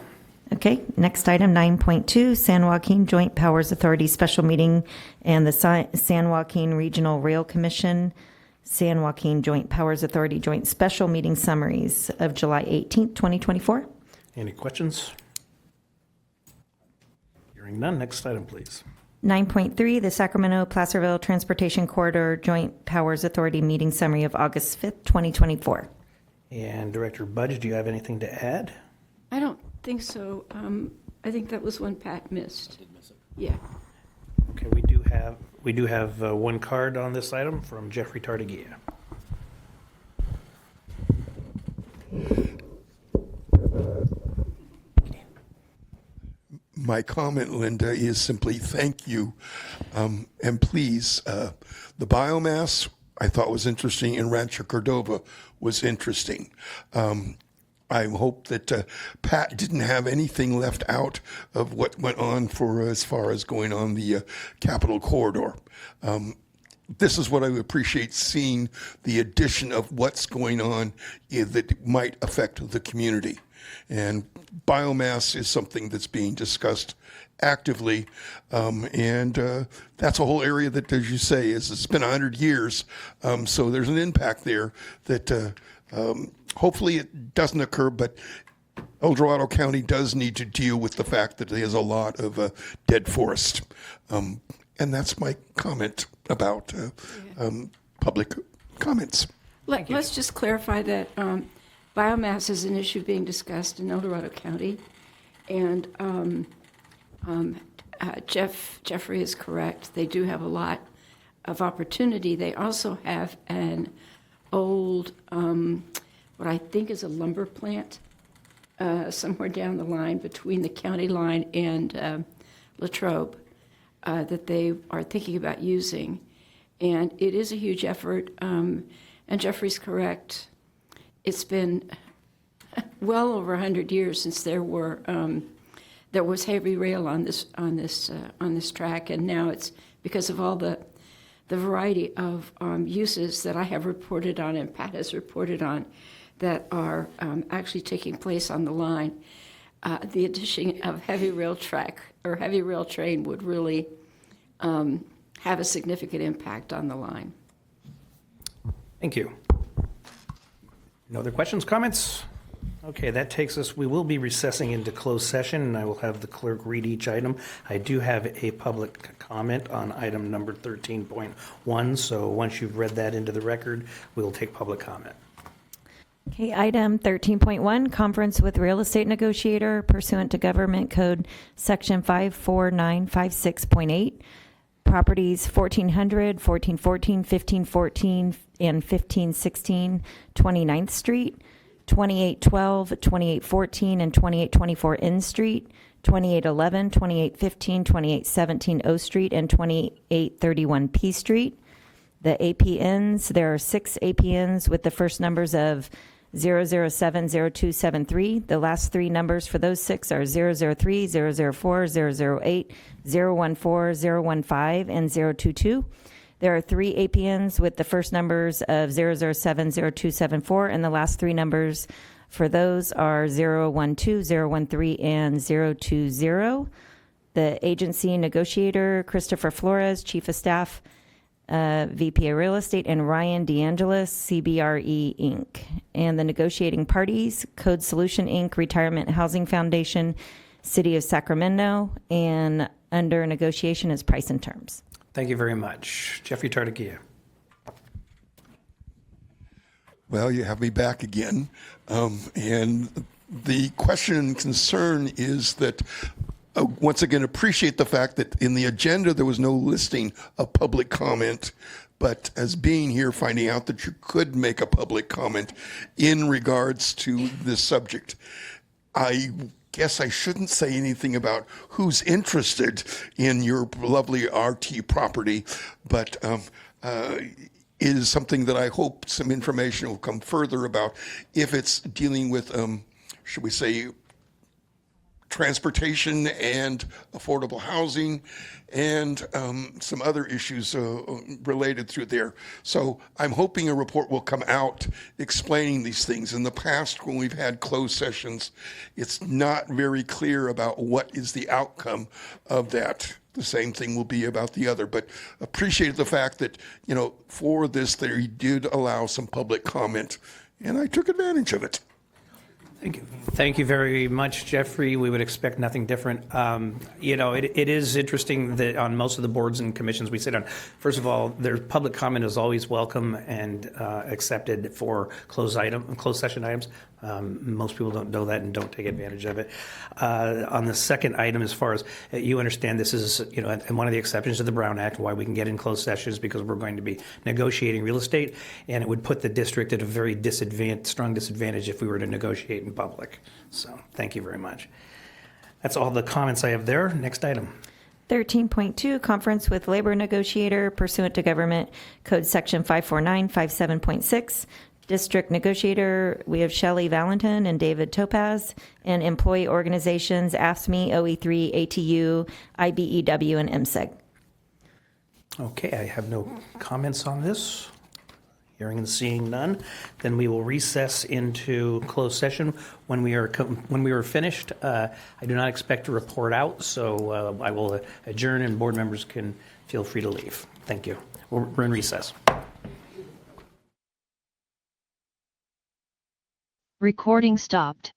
Okay, next item, 9.2, San Joaquin Joint Powers Authority Special Meeting and the San Joaquin Regional Rail Commission, San Joaquin Joint Powers Authority Joint Special Meeting Summaries of July 18th, 2024. Any questions? Hearing none, next item, please. 9.3, the Sacramento-Placerville Transportation Corridor Joint Powers Authority meeting summary of August 5th, 2024. And Director Budge, do you have anything to add? I don't think so. I think that was one Pat missed. I did miss it. Yeah. Okay, we do have one card on this item from Jeffrey Tartagia. My comment, Linda, is simply thank you. And please, the biomass I thought was interesting, and Rancho Cordova was interesting. I hope that Pat didn't have anything left out of what went on for as far as going on the Capitol Corridor. This is what I appreciate, seeing the addition of what's going on that might affect the community. And biomass is something that's being discussed actively, and that's a whole area that, as you say, it's been 100 years, so there's an impact there that hopefully it doesn't occur, but El Dorado County does need to deal with the fact that there's a lot of dead forest. And that's my comment about public comments. Let's just clarify that biomass is an issue being discussed in El Dorado County, and Jeffrey is correct. They do have a lot of opportunity. They also have an old, what I think is a lumber plant, somewhere down the line between the county line and Latrobe, that they are thinking about using. And it is a huge effort, and Jeffrey's correct. It's been well over 100 years since there was heavy rail on this track, and now it's because of all the variety of uses that I have reported on and Pat has reported on that are actually taking place on the line. The addition of heavy rail track or heavy rail train would really have a significant impact on the line. Thank you. No other questions, comments? Okay, that takes us, we will be recessing into closed session, and I will have the clerk read each item. I do have a public comment on item number 13.1, so once you've read that into the record, we'll take public comment. Okay, item 13.1, conference with real estate negotiator pursuant to Government Code Section 54956.8. Properties 1400, 1414, 1514, and 1516 29th Street, 2812, 2814, and 2824 N Street, 2811, 2815, 2817 O Street, and 2831 P Street. The APNs, there are 6 APNs with the first numbers of 0070273. The last 3 numbers for those 6 are 003, 004, 008, 014, 015, and 022. There are 3 APNs with the first numbers of 0070274, and the last 3 numbers for those are 012, 013, and 020. The agency negotiator, Christopher Flores, Chief of Staff, VP of Real Estate, and Ryan DeAngelis, CBRE Inc. And the negotiating parties, Code Solution Inc., Retirement Housing Foundation, City of Sacramento, and under negotiation is price and terms. Thank you very much. Jeffrey Tartagia. Well, you have me back again. And the question and concern is that, once again, appreciate the fact that in the agenda there was no listing of public comment, but as being here, finding out that you could make a public comment in regards to this subject. I guess I shouldn't say anything about who's interested in your lovely RT property, but it is something that I hope some information will come further about if it's dealing with, should we say, transportation and affordable housing and some other issues related through there. So I'm hoping a report will come out explaining these things. In the past, when we've had closed sessions, it's not very clear about what is the outcome of that. The same thing will be about the other, but appreciate the fact that, for this, they did allow some public comment, and I took advantage of it. Thank you very much, Jeffrey. We would expect nothing different. It is interesting that on most of the boards and commissions we sit on, first of all, their public comment is always welcome and accepted for closed session items. Most people don't know that and don't take advantage of it. On the second item, as far as you understand, this is, and one of the exceptions to the Brown Act, why we can get in closed sessions, because we're going to be negotiating real estate, and it would put the district at a very strong disadvantage if we were to negotiate in public. So thank you very much. That's all the comments I have there. Next item. 13.2, conference with labor negotiator pursuant to Government Code Section 54957.6. District negotiator, we have Shelley Valentin and David Topaz, and employee organizations, AFSCME, OE3, ATU, IBEW, and MSEG. Okay, I have no comments on this. Hearing and seeing none, then we will recess into closed session. When we are finished, I do not expect to report out, so I will adjourn and board members can feel free to leave. Thank you. We're in recess. Recording stopped.